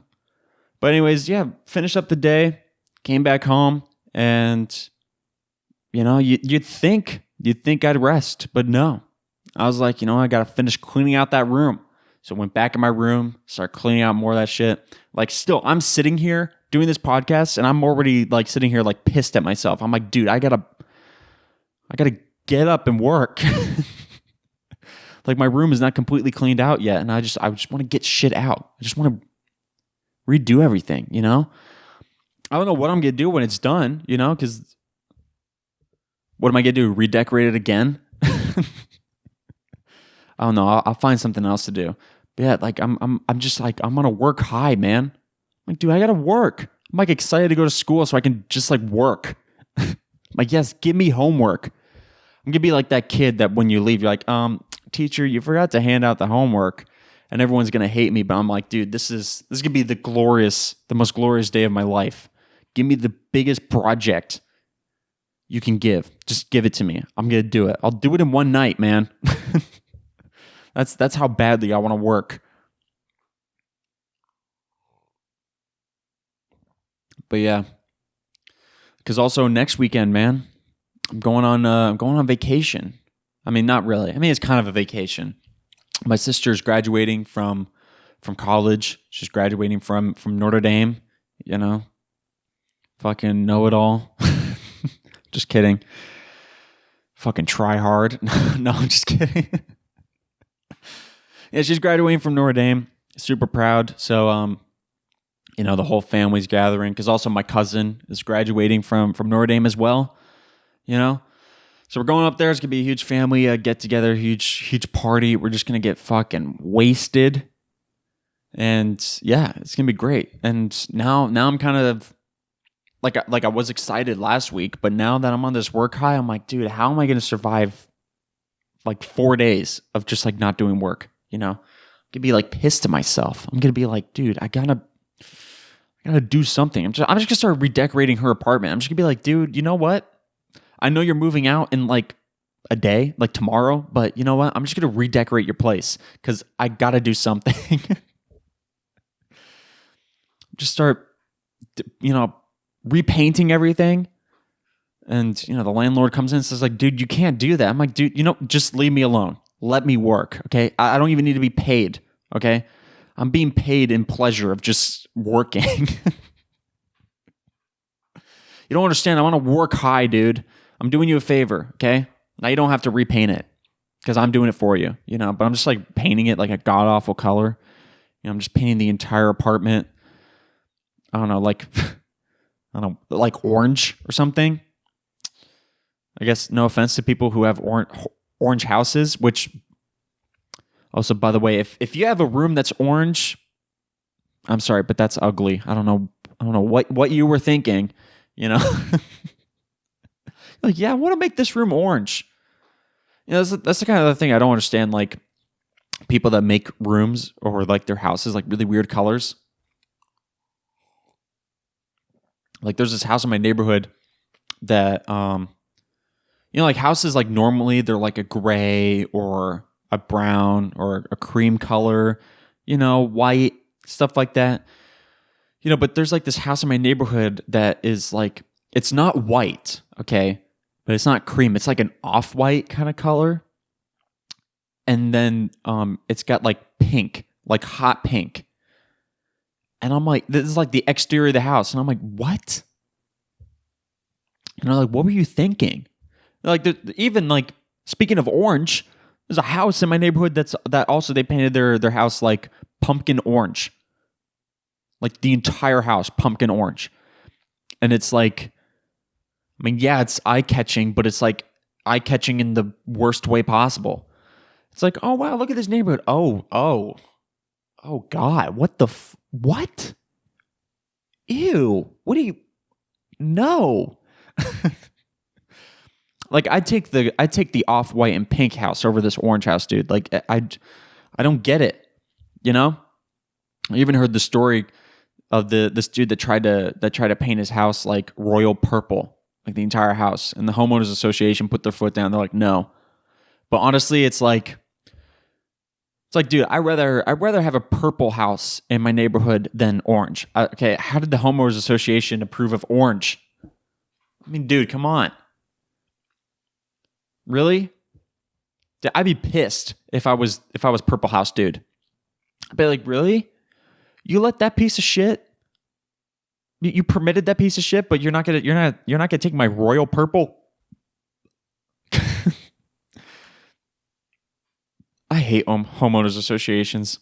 But anyways, yeah, finished up the day, came back home, and, you know, you'd think I'd rest, but no. I was like, you know, I got to finish cleaning out that room. So I went back in my room, started cleaning out more of that shit. Like still, I'm sitting here doing this podcast, and I'm already like sitting here like pissed at myself. I'm like, dude, I gotta get up and work. Like my room is not completely cleaned out yet, and I just want to get shit out. I just want to redo everything, you know? I don't know what I'm gonna do when it's done, you know, because what am I gonna do? Redecorate it again? I don't know. I'll find something else to do. But yeah, like I'm just like I'm on a work high, man. I'm like, dude, I gotta work. I'm like excited to go to school so I can just like work. I'm like, yes, give me homework. I'm gonna be like that kid that when you leave, you're like, teacher, you forgot to hand out the homework, and everyone's gonna hate me. But I'm like, dude, this is gonna be the most glorious day of my life. Give me the biggest project you can give. Just give it to me. I'm gonna do it. I'll do it in one night, man. That's how badly I want to work. But yeah, because also next weekend, man, I'm going on vacation. I mean, not really. I mean, it's kind of a vacation. My sister's graduating from college. She's graduating from Notre Dame. You know, fucking know it all. Just kidding. Fucking try hard. No, I'm just kidding. Yeah, she's graduating from Notre Dame. Super proud. So, you know, the whole family's gathering because also my cousin is graduating from Notre Dame as well. You know, so we're going up there. It's gonna be a huge family get together, huge party. We're just gonna get fucking wasted, and yeah, it's gonna be great. And now I'm kind of like I was excited last week, but now that I'm on this work high, I'm like, dude, how am I gonna survive like 4 days of just like not doing work? You know, I'm gonna be like pissed at myself. I'm gonna be like, dude, I gotta do something. I'm just gonna start redecorating her apartment. I'm just gonna be like, dude, you know what? I know you're moving out in like a day, like tomorrow, but you know what? I'm just gonna redecorate your place because I gotta do something. Just start, you know, repainting everything. And, you know, the landlord comes in and says like, dude, you can't do that. I'm like, dude, you know, just leave me alone. Let me work, okay? I don't even need to be paid, okay? I'm being paid in pleasure of just working. You don't understand. I want to work high, dude. I'm doing you a favor, okay? Now you don't have to repaint it because I'm doing it for you, you know? But I'm just like painting it like a god-awful color. You know, I'm just painting the entire apartment. I don't know, like, like orange or something. I guess no offense to people who have orange houses, which also, by the way, if you have a room that's orange, I'm sorry, but that's ugly. I don't know what you were thinking, you know? Like, yeah, I want to make this room orange. You know, that's the kind of thing I don't understand, like people that make rooms or like their houses like really weird colors. Like there's this house in my neighborhood that you know, like houses like normally they're like a gray or a brown or a cream color, you know, white, stuff like that. You know, but there's like this house in my neighborhood that is like, it's not white, okay? But it's not cream. It's like an off-white kind of color. And then it's got like pink, like hot pink. And I'm like, this is like the exterior of the house. And I'm like, what? And I'm like, what were you thinking? Like, even like, speaking of orange, There's a house in my neighborhood that also they painted their house like pumpkin orange. Like the entire house, pumpkin orange. And it's like, I mean, yeah, it's eye-catching, but it's like eye-catching in the worst way possible. It's like, oh, wow, look at this neighborhood. Oh, God, what? Ew, what do you, no. Like, I'd take the off-white and pink house over this orange house, dude. Like, I don't get it, you know? I even heard the story of this dude that tried to paint his house like royal purple, like the entire house, and the homeowners association put their foot down. They're like, no. But honestly, it's like, dude, I'd rather have a purple house in my neighborhood than orange. Okay, how did the homeowners association approve of orange? I mean, dude, come on. Really? I'd be pissed if I was purple house, dude. I'd be like, really? You let that piece of shit? You permitted that piece of shit, but you're not gonna take my royal purple? I hate homeowners associations.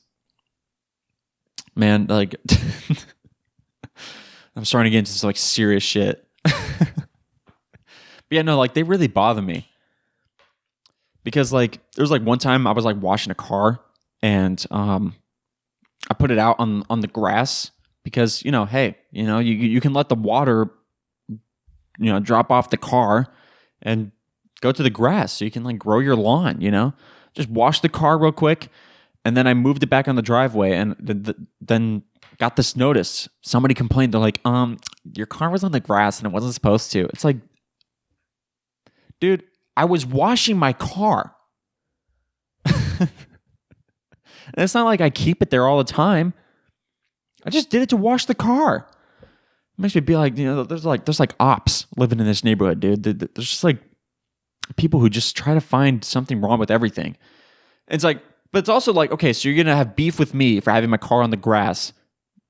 Man, like I'm starting to get into some like serious shit. But yeah, no, like they really bother me. Because like there was like one time I was like washing a car and I put it out on the grass because, you know, hey, you know, you can let the water, you know, drop off the car and go to the grass so you can like grow your lawn, you know? Just wash the car real quick. And then I moved it back on the driveway and then got this notice. Somebody complained. They're like, your car was on the grass and it wasn't supposed to. It's like, dude, I was washing my car. And it's not like I keep it there all the time. I just did it to wash the car. It makes me be like, you know, there's like ops living in this neighborhood, dude. There's just like people who just try to find something wrong with everything. It's like, but it's also like, okay, so you're going to have beef with me for having my car on the grass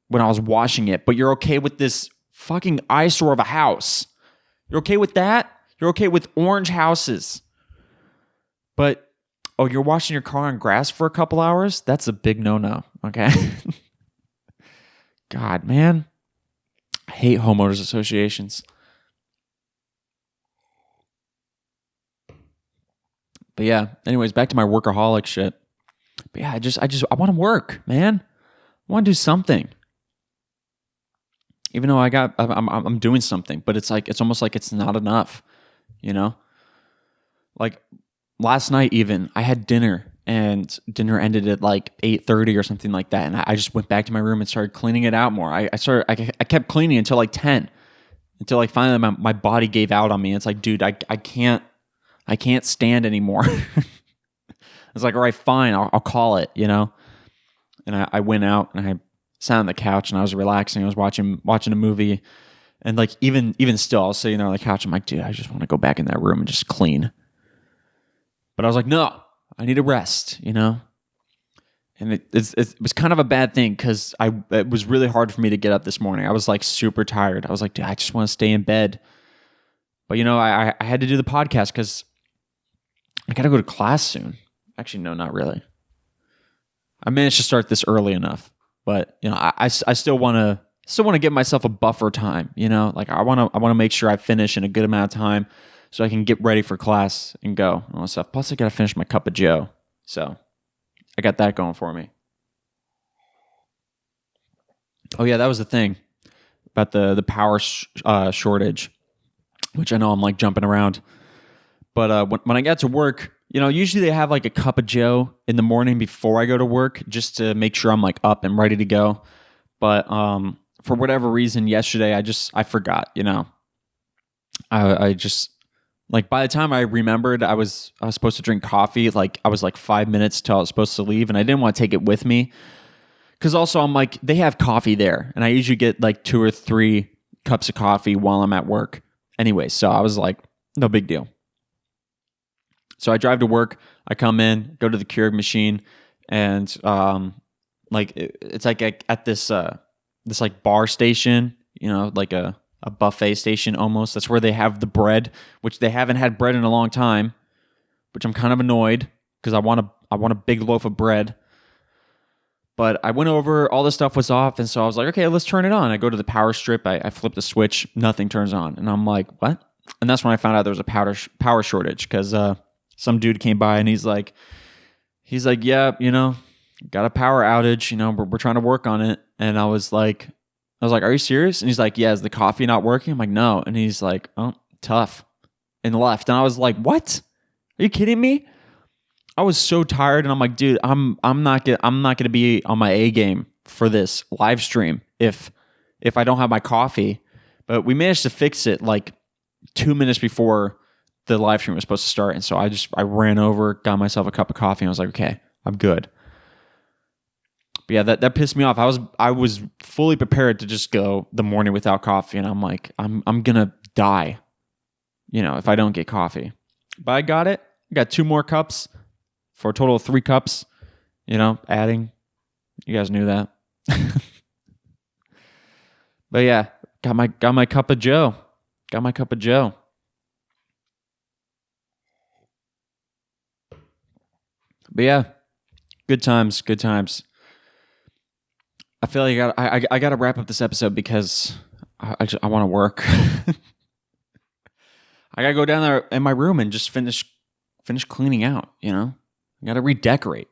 when I was washing it, but you're okay with this fucking eyesore of a house. You're okay with that? You're okay with orange houses. But, oh, you're washing your car on grass for a couple hours? That's a big no-no, okay? God, man. I hate homeowners associations. But yeah, anyways, back to my workaholic shit. But yeah, I want to work, man. I want to do something. Even though I'm doing something, but it's like, it's almost like it's not enough, you know? Like last night even, I had dinner and dinner ended at like 8:30 or something like that. And I just went back to my room and started cleaning it out more. I kept cleaning until like 10, until like finally my body gave out on me. It's like, dude, I can't stand anymore. I was like, all right, fine, I'll call it, you know? And I went out and I sat on the couch and I was relaxing. I was watching a movie. And like, even still, I was sitting there on the couch. I'm like, dude, I just want to go back in that room and just clean. But I was like, no, I need a rest, you know? And it was kind of a bad thing because it was really hard for me to get up this morning. I was like super tired. I was like, dude, I just want to stay in bed. But you know, I had to do the podcast because I got to go to class soon. Actually, no, not really. I managed to start this early enough, but you know, I still want to give myself a buffer time. You know, like I want to make sure I finish in a good amount of time so I can get ready for class and go and all that stuff. Plus, I got to finish my cup of Joe, so I got that going for me. Oh yeah, that was the thing about the power shortage, which I know I'm like jumping around. But when I got to work, you know, usually they have like a cup of Joe in the morning before I go to work just to make sure I'm like up and ready to go. But for whatever reason, yesterday I forgot, you know. I just like by the time I remembered I was supposed to drink coffee, like I was like 5 minutes till I was supposed to leave, and I didn't want to take it with me. Because also I'm like, they have coffee there, and I usually get like 2 or 3 cups of coffee while I'm at work. Anyway, so I was like, no big deal. So I drive to work, I come in, go to the Keurig machine, and like it's like at this like bar station, you know, like a buffet station almost. That's where they have the bread, which they haven't had bread in a long time, which I'm kind of annoyed. because I want a big loaf of bread. But I went over, all the stuff was off, and so I was like, okay, let's turn it on. I go to the power strip, I flip the switch, nothing turns on. And I'm like, what? And that's when I found out there was a power shortage, because some dude came by and he's like, yeah, got a power outage, we're trying to work on it. And I was like, are you serious? And he's like, yeah, is the coffee not working? I'm like, no. And he's like, oh, tough. And left. And I was like, what? Are you kidding me? I was so tired, and I'm like, dude, I'm not gonna be on my A game for this live stream if I don't have my coffee. But we managed to fix it like 2 minutes before the live stream was supposed to start, and so I ran over, got myself a cup of coffee, and I was like, okay, I'm good. But yeah, that pissed me off. I was fully prepared to just go the morning without coffee, and I'm like, I'm gonna die, if I don't get coffee. But I got it. I got 2 more cups. For a total of 3 cups, adding. You guys knew that. But yeah, got my cup of Joe. Got my cup of Joe. But yeah, good times. I feel like I got to wrap up this episode because I want to work. I got to go down there in my room and just finish cleaning out, I got to redecorate.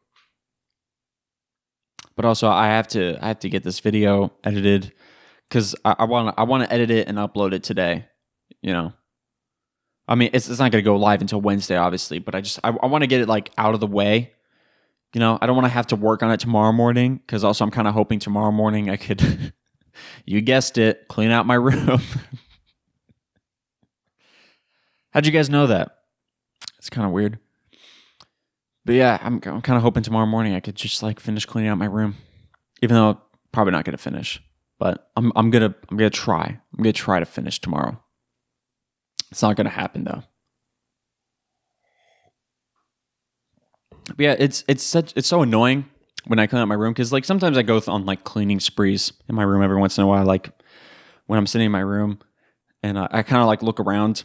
But also I have to get this video edited because I want to edit it and upload it today. I mean, it's not going to go live until Wednesday, obviously, but I want to get it like out of the way. I don't want to have to work on it tomorrow morning, because also I'm kind of hoping tomorrow morning I could, you guessed it, clean out my room. How'd you guys know that? It's kind of weird. But yeah, I'm kind of hoping tomorrow morning I could just like finish cleaning out my room, even though I'm probably not going to finish. But I'm gonna try. I'm gonna try to finish tomorrow. It's not gonna happen though. But yeah, it's so annoying when I clean out my room, because like sometimes I go on like cleaning sprees in my room every once in a while. Like when I'm sitting in my room and I kind of like look around.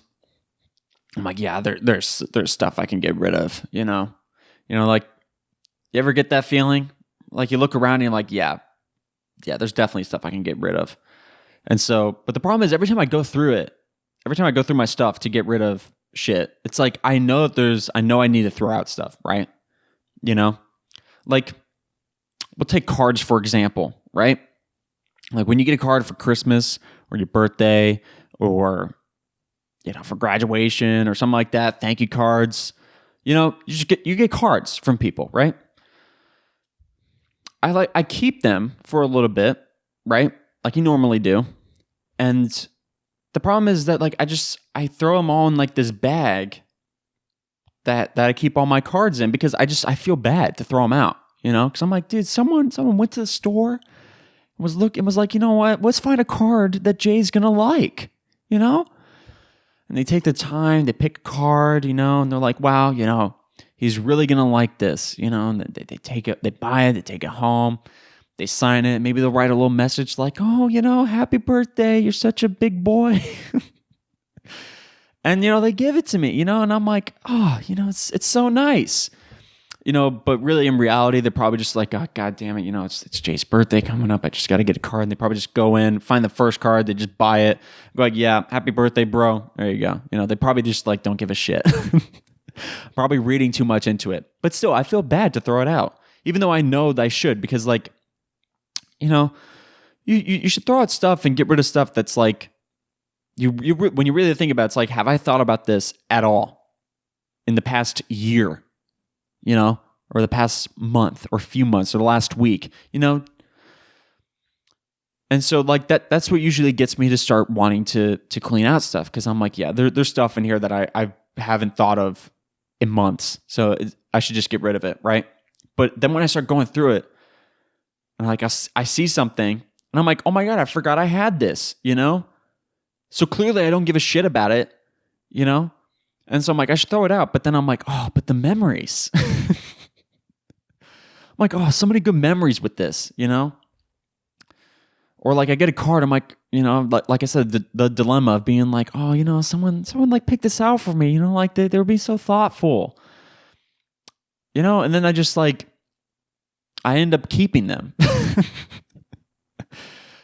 I'm like, yeah, there's stuff I can get rid of, like, you ever get that feeling? Like you look around and you're like, yeah, there's definitely stuff I can get rid of. And so, but the problem is every time I go through my stuff to get rid of shit, it's like, I know I need to throw out stuff, right? Like we'll take cards, for example, right? Like when you get a card for Christmas or your birthday or, for graduation or something like that, thank you cards. You get cards from people, right? I keep them for a little bit, right? Like you normally do. And the problem is that like I throw them all in like this bag that I keep all my cards in, because I feel bad to throw them out, because I'm like, dude, someone went to the store and was like, you know what? Let's find a card that Jay's going to like, And they take the time, they pick a card, and they're like, wow, he's really going to like this, and they take it, they buy it, they take it home, they sign it. Maybe they'll write a little message like, oh, happy birthday. You're such a big boy. And, they give it to me, and I'm like, oh, it's so nice, but really in reality, they're probably just like, oh, God damn it. It's Jay's birthday coming up. I just got to get a card. And they probably just go in, find the first card. They just buy it. Go like, yeah, happy birthday, bro. There you go. They probably just like, don't give a shit. Probably reading too much into it. But still, I feel bad to throw it out, even though I know that I should, because like, you should throw out stuff and get rid of stuff that's like, when you really think about it, it's like, have I thought about this at all in the past year, or the past month or few months or the last week, And so like that's what usually gets me to start wanting to clean out stuff, because I'm like, yeah, there's stuff in here that I haven't thought of in months, so I should just get rid of it, right? But then when I start going through it, and like I see something, and I'm like, oh my God, I forgot I had this, So clearly I don't give a shit about it, And so I'm like, I should throw it out. But then I'm like, oh, but the memories. I'm like, oh, so many good memories with this, Or like I get a card, I'm like, like I said, the dilemma of being like, oh, someone like picked this out for me, like they were being so thoughtful. and then I end up keeping them.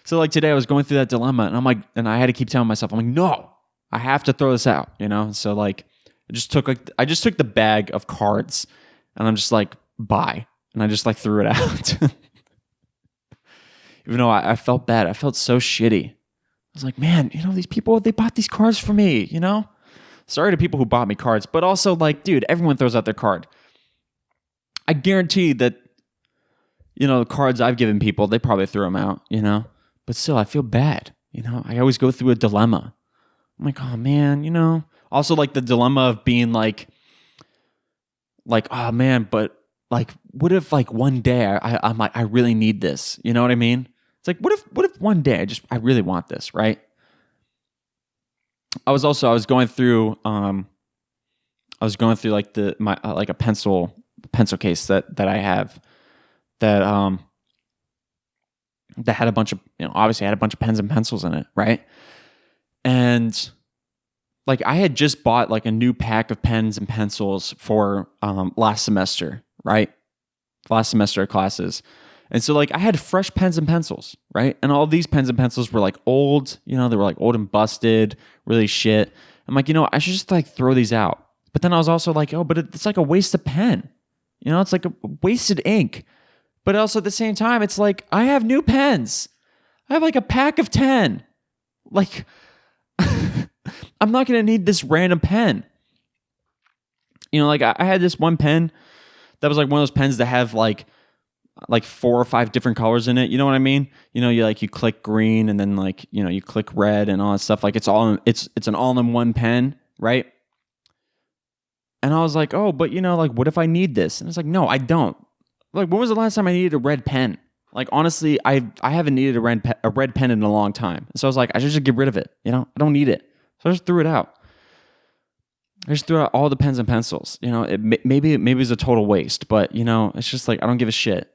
So like today I was going through that dilemma and I had to keep telling myself, I'm like, no, I have to throw this out, So like I just took the bag of cards and I'm just like, bye. And I just like threw it out. Even though I felt bad. I felt so shitty. I was like, man, these people, they bought these cards for me, Sorry to people who bought me cards, but also like, dude, everyone throws out their card. I guarantee that, the cards I've given people, they probably threw them out, But still, I feel bad, I always go through a dilemma. I'm like, oh man, Also like the dilemma of being like, oh man, but like, what if like one day I'm like, I really need this, you know what I mean? It's like, what if one day I really want this, right? I was going through like a pencil case that I have that had a bunch of, obviously had a bunch of pens and pencils in it, right? And like I had just bought like a new pack of pens and pencils for last semester, right? Last semester of classes. And so like I had fresh pens and pencils, right? And all these pens and pencils were like old, they were like old and busted, really shit. I'm like, I should just like throw these out. But then I was also like, oh, but it's like a waste of pen. It's like a wasted ink. But also at the same time, it's like I have new pens. I have like a pack of 10. Like I'm not going to need this random pen. Like I had this one pen that was like one of those pens that have like 4 or 5 different colors in it. You know what I mean? You click green and then like, you click red and all that stuff. Like it's an all-in-one pen, right? And I was like, oh, but like what if I need this? And it's like, no, I don't. Like when was the last time I needed a red pen? Like honestly, I haven't needed a red pen in a long time. So I was like, I should just get rid of it. I don't need it. So I just threw it out. I just threw out all the pens and pencils. Maybe it was a total waste, but it's just like I don't give a shit.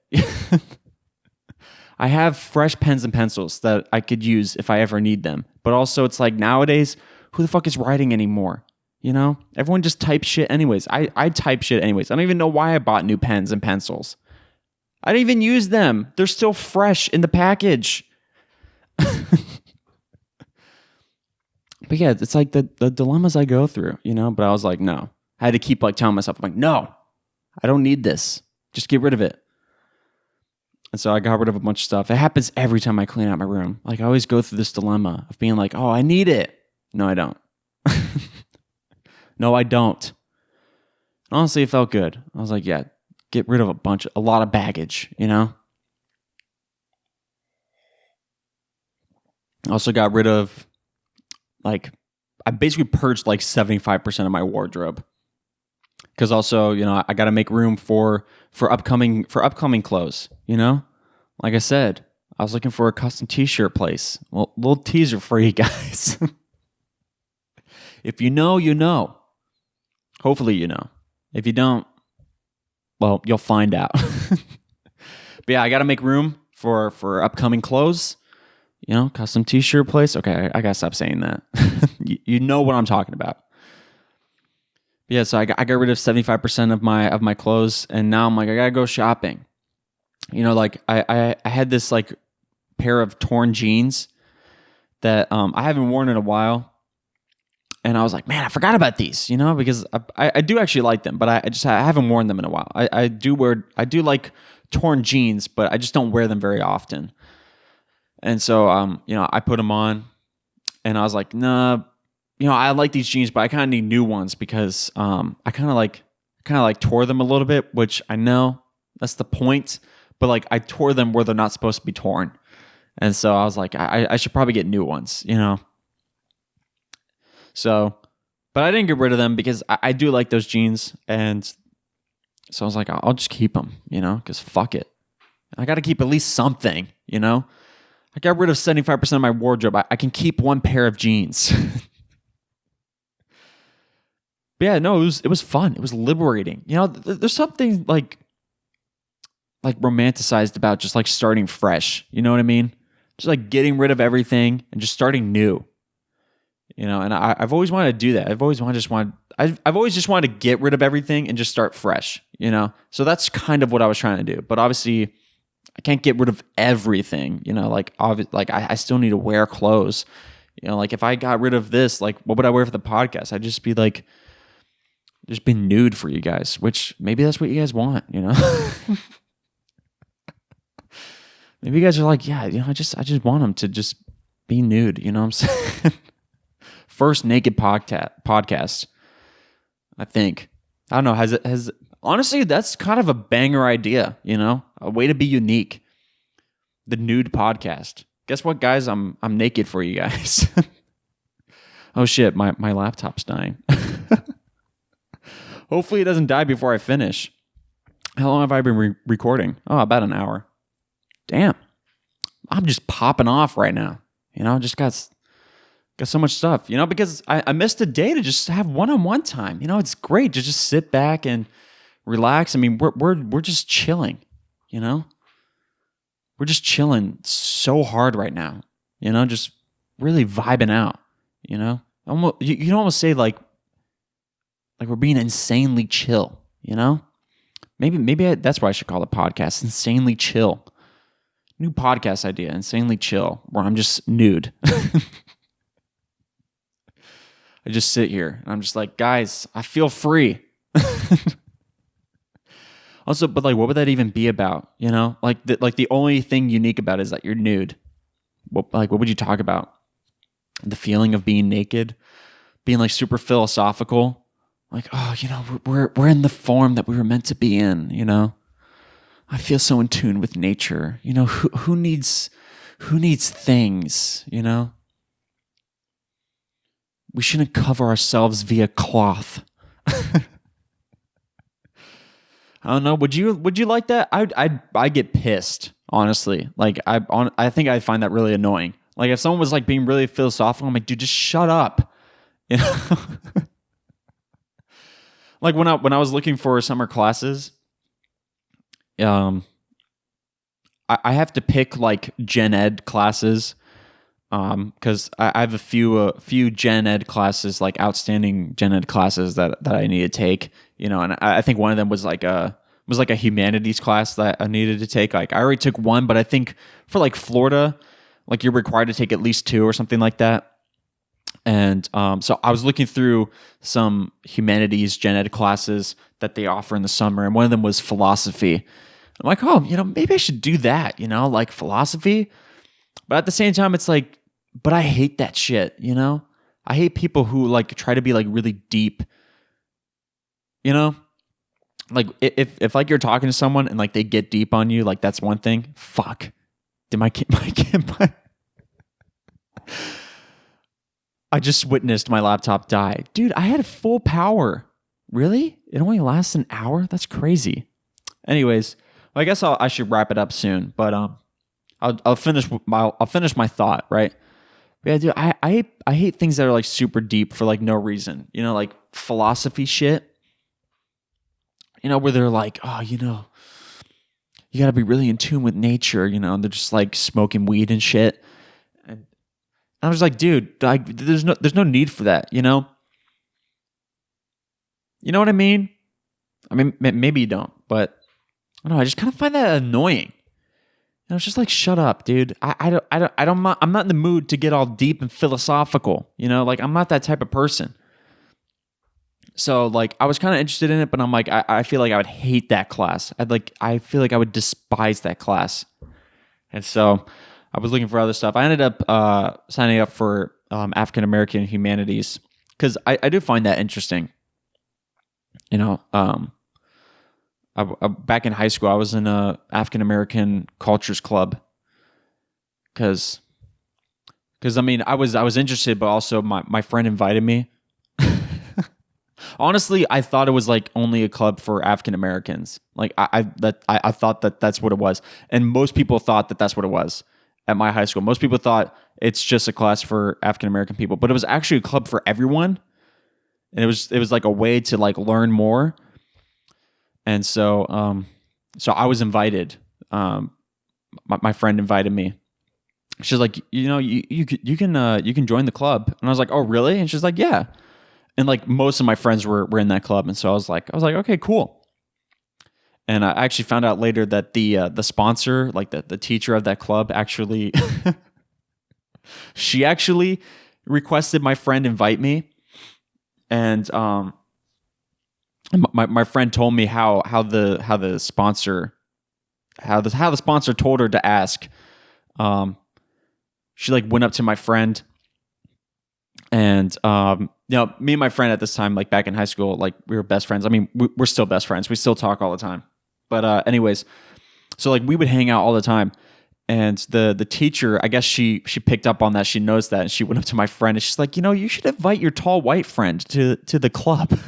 I have fresh pens and pencils that I could use if I ever need them. But also it's like nowadays, who the fuck is writing anymore? Everyone just types shit anyways. I type shit anyways. I don't even know why I bought new pens and pencils. I didn't even use them. They're still fresh in the package. But yeah, it's like the dilemmas I go through, but I was like, no. I had to keep like telling myself, I'm like, no, I don't need this. Just get rid of it. And so I got rid of a bunch of stuff. It happens every time I clean out my room. Like I always go through this dilemma of being like, oh, I need it. No, I don't. No, I don't. Honestly, it felt good. I was like, yeah, get rid of a lot of baggage, I also got rid of I basically purged like 75% of my wardrobe. Because also, I got to make room for upcoming clothes, Like I said, I was looking for a custom t-shirt place. Well, little teaser for you guys. If you know, you know. Hopefully you know. If you don't, well, you'll find out. But yeah, I got to make room for upcoming clothes. Custom t-shirt place. Okay, I gotta stop saying that. You know what I'm talking about. But yeah, so I got rid of 75% of my clothes, and now I'm like, I gotta go shopping. Like I had this like pair of torn jeans that I haven't worn in a while. And I was like, man, I forgot about these, because I do actually like them, but I haven't worn them in a while. I do like torn jeans, but I just don't wear them very often. And so, I put them on and I was like, nah, I like these jeans, but I kind of need new ones because I kind of tore them a little bit, which I know that's the point, but like I tore them where they're not supposed to be torn. And so I was like, I should probably get new ones, So, but I didn't get rid of them because I do like those jeans. And so I was like, I'll just keep them, because fuck it. I got to keep at least something, I got rid of 75% of my wardrobe. I can keep one pair of jeans. But yeah, no, it was fun. It was liberating. There's something like romanticized about just like starting fresh. You know what I mean? Just like getting rid of everything and just starting new. And I've always wanted to do that. I've always just wanted to get rid of everything and just start fresh, So that's kind of what I was trying to do. But obviously, I can't get rid of everything, I still need to wear clothes. If I got rid of this, what would I wear for the podcast? I'd just be just be nude for you guys, which maybe that's what you guys want, Maybe you guys are like, yeah, I just want them to just be nude, you know what I'm saying? First naked podcast, I think. I don't know, honestly, that's kind of a banger idea, a way to be unique. The nude podcast. Guess what, guys? I'm naked for you guys. Oh shit, my laptop's dying. Hopefully it doesn't die before I finish. How long have I been recording? Oh, about an hour. Damn. I'm just popping off right now. Just got so much stuff, because I missed a day to just have one-on-one time. It's great to just sit back and relax. I mean, we're just chilling, We're just chilling so hard right now, just really vibing out, Almost, you can almost say like we're being insanely chill, Maybe that's why I should call the podcast Insanely Chill. New podcast idea, Insanely Chill, where I'm just nude. I just sit here and I'm just like, guys, I feel free. Also, but what would that even be about? The only thing unique about it is that you're nude. What would you talk about? The feeling of being naked, being super philosophical. We're in the form that we were meant to be in. I feel so in tune with nature. Who needs things? We shouldn't cover ourselves via cloth. I don't know. Would you like that? I get pissed, honestly. I think I find that really annoying. If someone was being really philosophical, I'm like, dude, just shut up. When I was looking for summer classes, I have to pick gen ed classes. Because I have a few gen ed classes, outstanding gen ed classes that I need to take, and I think one of them was a humanities class that I needed to take. I already took one, but I think for Florida, you're required to take at least two or something like that. And so I was looking through some humanities gen ed classes that they offer in the summer, and one of them was philosophy. I'm like, oh, maybe I should do that, philosophy. But at the same time, it's but I hate that shit, I hate people who try to be really deep, if you're talking to someone and they get deep on you, that's one thing. Fuck. Did my I just witnessed my laptop die. Dude, I had full power. Really? It only lasts an hour? That's crazy. Anyways, I guess I should wrap it up soon, but I'll finish my thought, right? Yeah, dude, I hate things that are super deep for no reason. Philosophy shit. Where they're oh, you got to be really in tune with nature, and they're just smoking weed and shit. And I was like, dude, there's no need for that, You know what I mean? I mean, maybe you don't, but I don't know. I just kind of find that annoying. It's just shut I'm not in the mood to get all deep and philosophical, I'm not that type of person. So I was kind of interested in it, but I'm I feel I would hate that class. I feel I would despise that class. And so I was looking for other stuff. I ended up signing up for African American humanities because I do find that interesting. Back in high school, I was in a African American cultures club because I mean I was interested, but also my friend invited me. Honestly, I thought it was only a club for African Americans. I thought that's what it was, and most people thought that that's what it was at my high school. Most people thought it's just a class for African American people, but it was actually a club for everyone, and it was a way to learn more. And so I was invited. My friend invited me, she's like, you can join the club. And I was like, oh, really? And she's like, yeah. And like most of my friends were in that club. And so I was like, okay, cool. And I actually found out later that the sponsor, like the teacher of that club, actually, she actually requested my friend invite me. And my friend told me how the sponsor told her to ask. She like went up to my friend, and me and my friend at this time, like back in high school, like we were best friends. I mean, we're still best friends. We still talk all the time. But anyways, so like we would hang out all the time. And the teacher, I guess she picked up on that. She knows that, and she went up to my friend and she's like, you should invite your tall white friend to the club.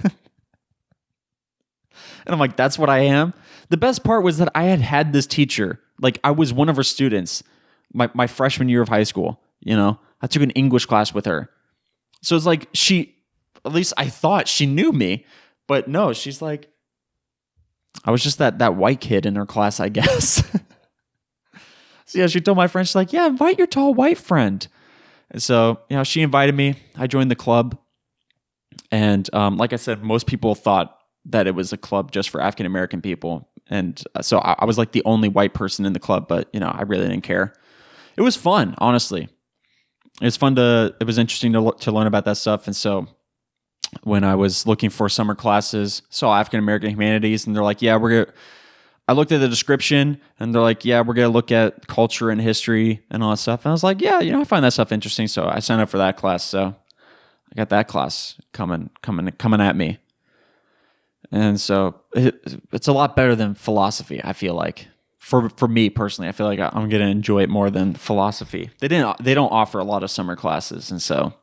And I'm like, that's what I am. The best part was that I had this teacher, like I was one of her students, my freshman year of high school. I took an English class with her, so it's like at least I thought she knew me, but no, she's like, I was just that white kid in her class, I guess. So yeah, she told my friend, she's like, yeah, invite your tall white friend. And so, she invited me. I joined the club. And like I said, most people thought that it was a club just for African American people. And so I was like the only white person in the club, but I really didn't care. It was fun, honestly. It was interesting to learn about that stuff. And so when I was looking for summer classes, saw African American humanities, and they're like, yeah, I looked at the description, and they're like, yeah, we're going to look at culture and history and all that stuff. And I was like, yeah, I find that stuff interesting. So I signed up for that class. So I got that class coming at me. And so it's a lot better than philosophy, I feel like. For me personally, I feel like I'm going to enjoy it more than philosophy. They don't offer a lot of summer classes. And so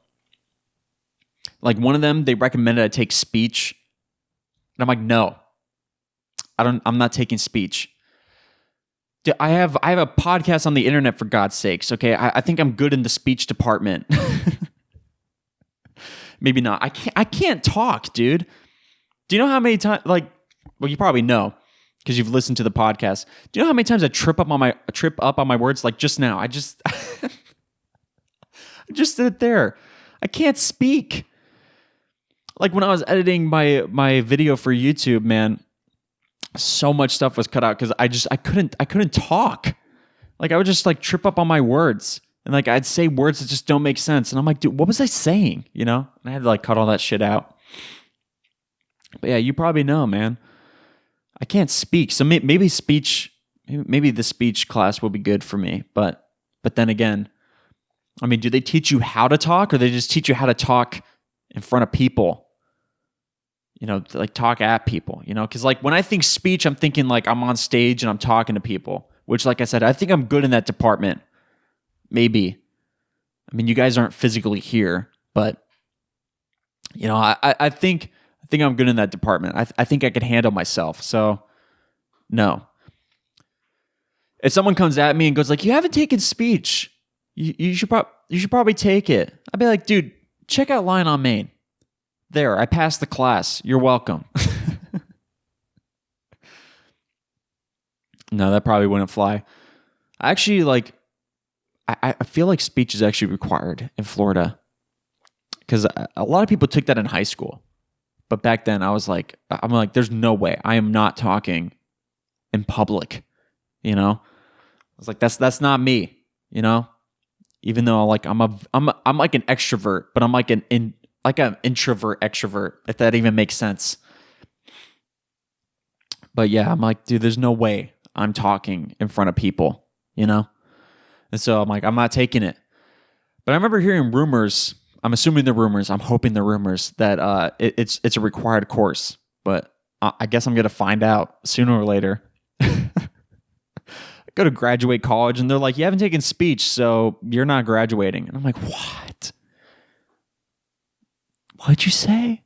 like one of them, they recommended I take speech. And I'm like, no. I'm not taking speech. I have a podcast on the internet, for God's sakes. Okay, I think I'm good in the speech department. Maybe not. I can't talk, dude. Do you know how many times? Like, well, you probably know because you've listened to the podcast. Do you know how many times I trip up on my words? Like just now, I just I just did it there. I can't speak. Like when I was editing my video for YouTube, man. So much stuff was cut out because I couldn't talk. Like I would just like trip up on my words, and like I'd say words that just don't make sense, and I'm like, dude, what was I saying? And I had to like cut all that shit out. But yeah, you probably know, man. I can't speak, so maybe the speech class will be good for me. But then again, I mean, do they teach you how to talk, or they just teach you how to talk in front of people? Like talk at people, because like when I think speech, I'm thinking like I'm on stage and I'm talking to people, which like I said, I think I'm good in that department. Maybe. I mean, you guys aren't physically here, but I think I'm good in that department. I think I could handle myself. So no. If someone comes at me and goes like, you haven't taken speech, you should probably take it. I'd be like, dude, check out Line on Main. There, I passed the class. You're welcome. No, that probably wouldn't fly. I actually I feel like speech is actually required in Florida because a lot of people took that in high school. But back then I'm like, there's no way I am not talking in public. I was like, that's not me. Even though like I'm like an extrovert, but I'm like an introvert extrovert, if that even makes sense. But yeah, I'm like, dude, there's no way I'm talking in front of people, And so I'm like, I'm not taking it. But I remember hearing rumors. I'm assuming they're rumors. I'm hoping they're rumors that it's a required course. But I guess I'm gonna find out sooner or later. I go to graduate college, and they're like, you haven't taken speech, so you're not graduating. And I'm like, what? What'd you say?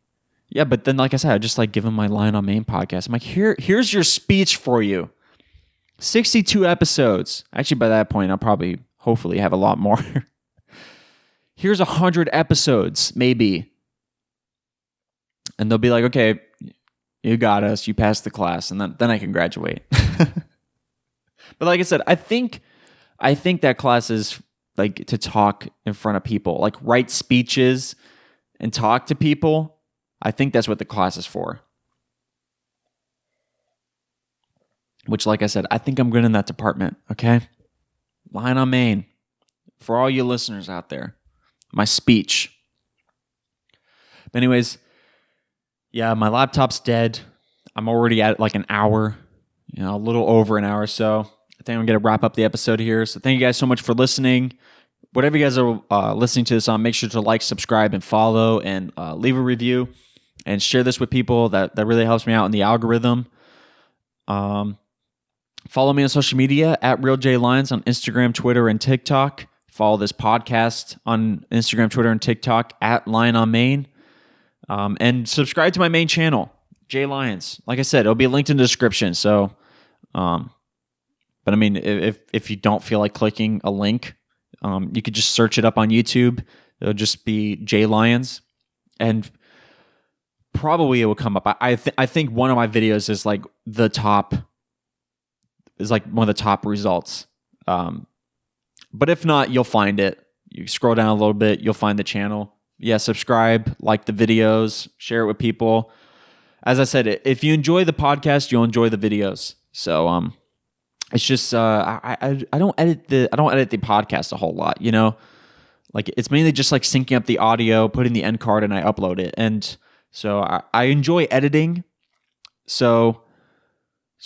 Yeah, but then, like I said, I just like give him my Line on Main podcast. I'm like, here's your speech for you. 62 episodes. Actually, by that point, I'll probably, hopefully, have a lot more. Here's 100 episodes, maybe. And they'll be like, okay, you got us. You passed the class. And then I can graduate. But like I said, I think that class is like to talk in front of people, like write speeches and talk to people. I think that's what the class is for. Which, like I said, I think I'm good in that department, okay? Line on main. For all you listeners out there, my speech. But anyways, yeah, my laptop's dead. I'm already at like an hour, a little over an hour. So I think I'm going to wrap up the episode here. So thank you guys so much for listening. Whatever you guys are listening to this on, make sure to like, subscribe, and follow, and leave a review, and share this with people. That really helps me out in the algorithm. Follow me on social media at RealJLions on Instagram, Twitter, and TikTok. Follow this podcast on Instagram, Twitter, and TikTok at Lion on Main. And subscribe to my main channel, J Lions. Like I said, it'll be linked in the description. So, but I mean, if you don't feel like clicking a link, you could just search it up on YouTube. It'll just be J Lions, and probably it will come up. I think one of my videos is like one of the top results. But if not, you'll find it. You scroll down a little bit, you'll find the channel. Yeah, subscribe, like the videos, share it with people. As I said, if you enjoy the podcast, you'll enjoy the videos. So it's just I don't edit the podcast a whole lot, Like it's mainly just like syncing up the audio, putting the end card, and I upload it. And so I enjoy editing. So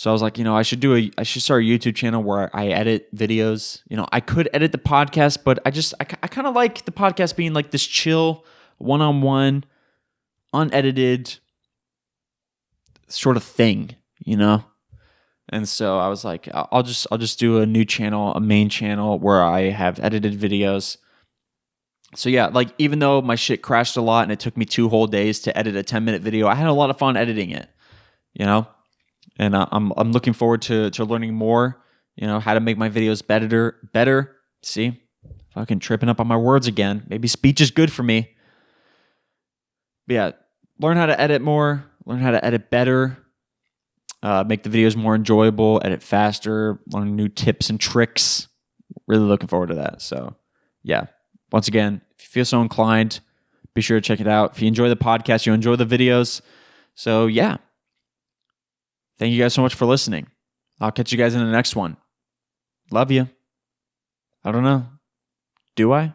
I was like, I should start a YouTube channel where I edit videos. I could edit the podcast, but I kind of like the podcast being like this chill, one-on-one, unedited sort of thing, And so I was like, I'll just do a new channel, a main channel where I have edited videos. So yeah, like even though my shit crashed a lot and it took me 2 whole days to edit a 10-minute video, I had a lot of fun editing it, And I'm looking forward to learning more, how to make my videos better. See, fucking tripping up on my words again. Maybe speech is good for me. But yeah, learn how to edit more, learn how to edit better, make the videos more enjoyable, edit faster, learn new tips and tricks. Really looking forward to that. So yeah, once again, if you feel so inclined, be sure to check it out. If you enjoy the podcast, you enjoy the videos. So yeah. Thank you guys so much for listening. I'll catch you guys in the next one. Love you. I don't know. Do I?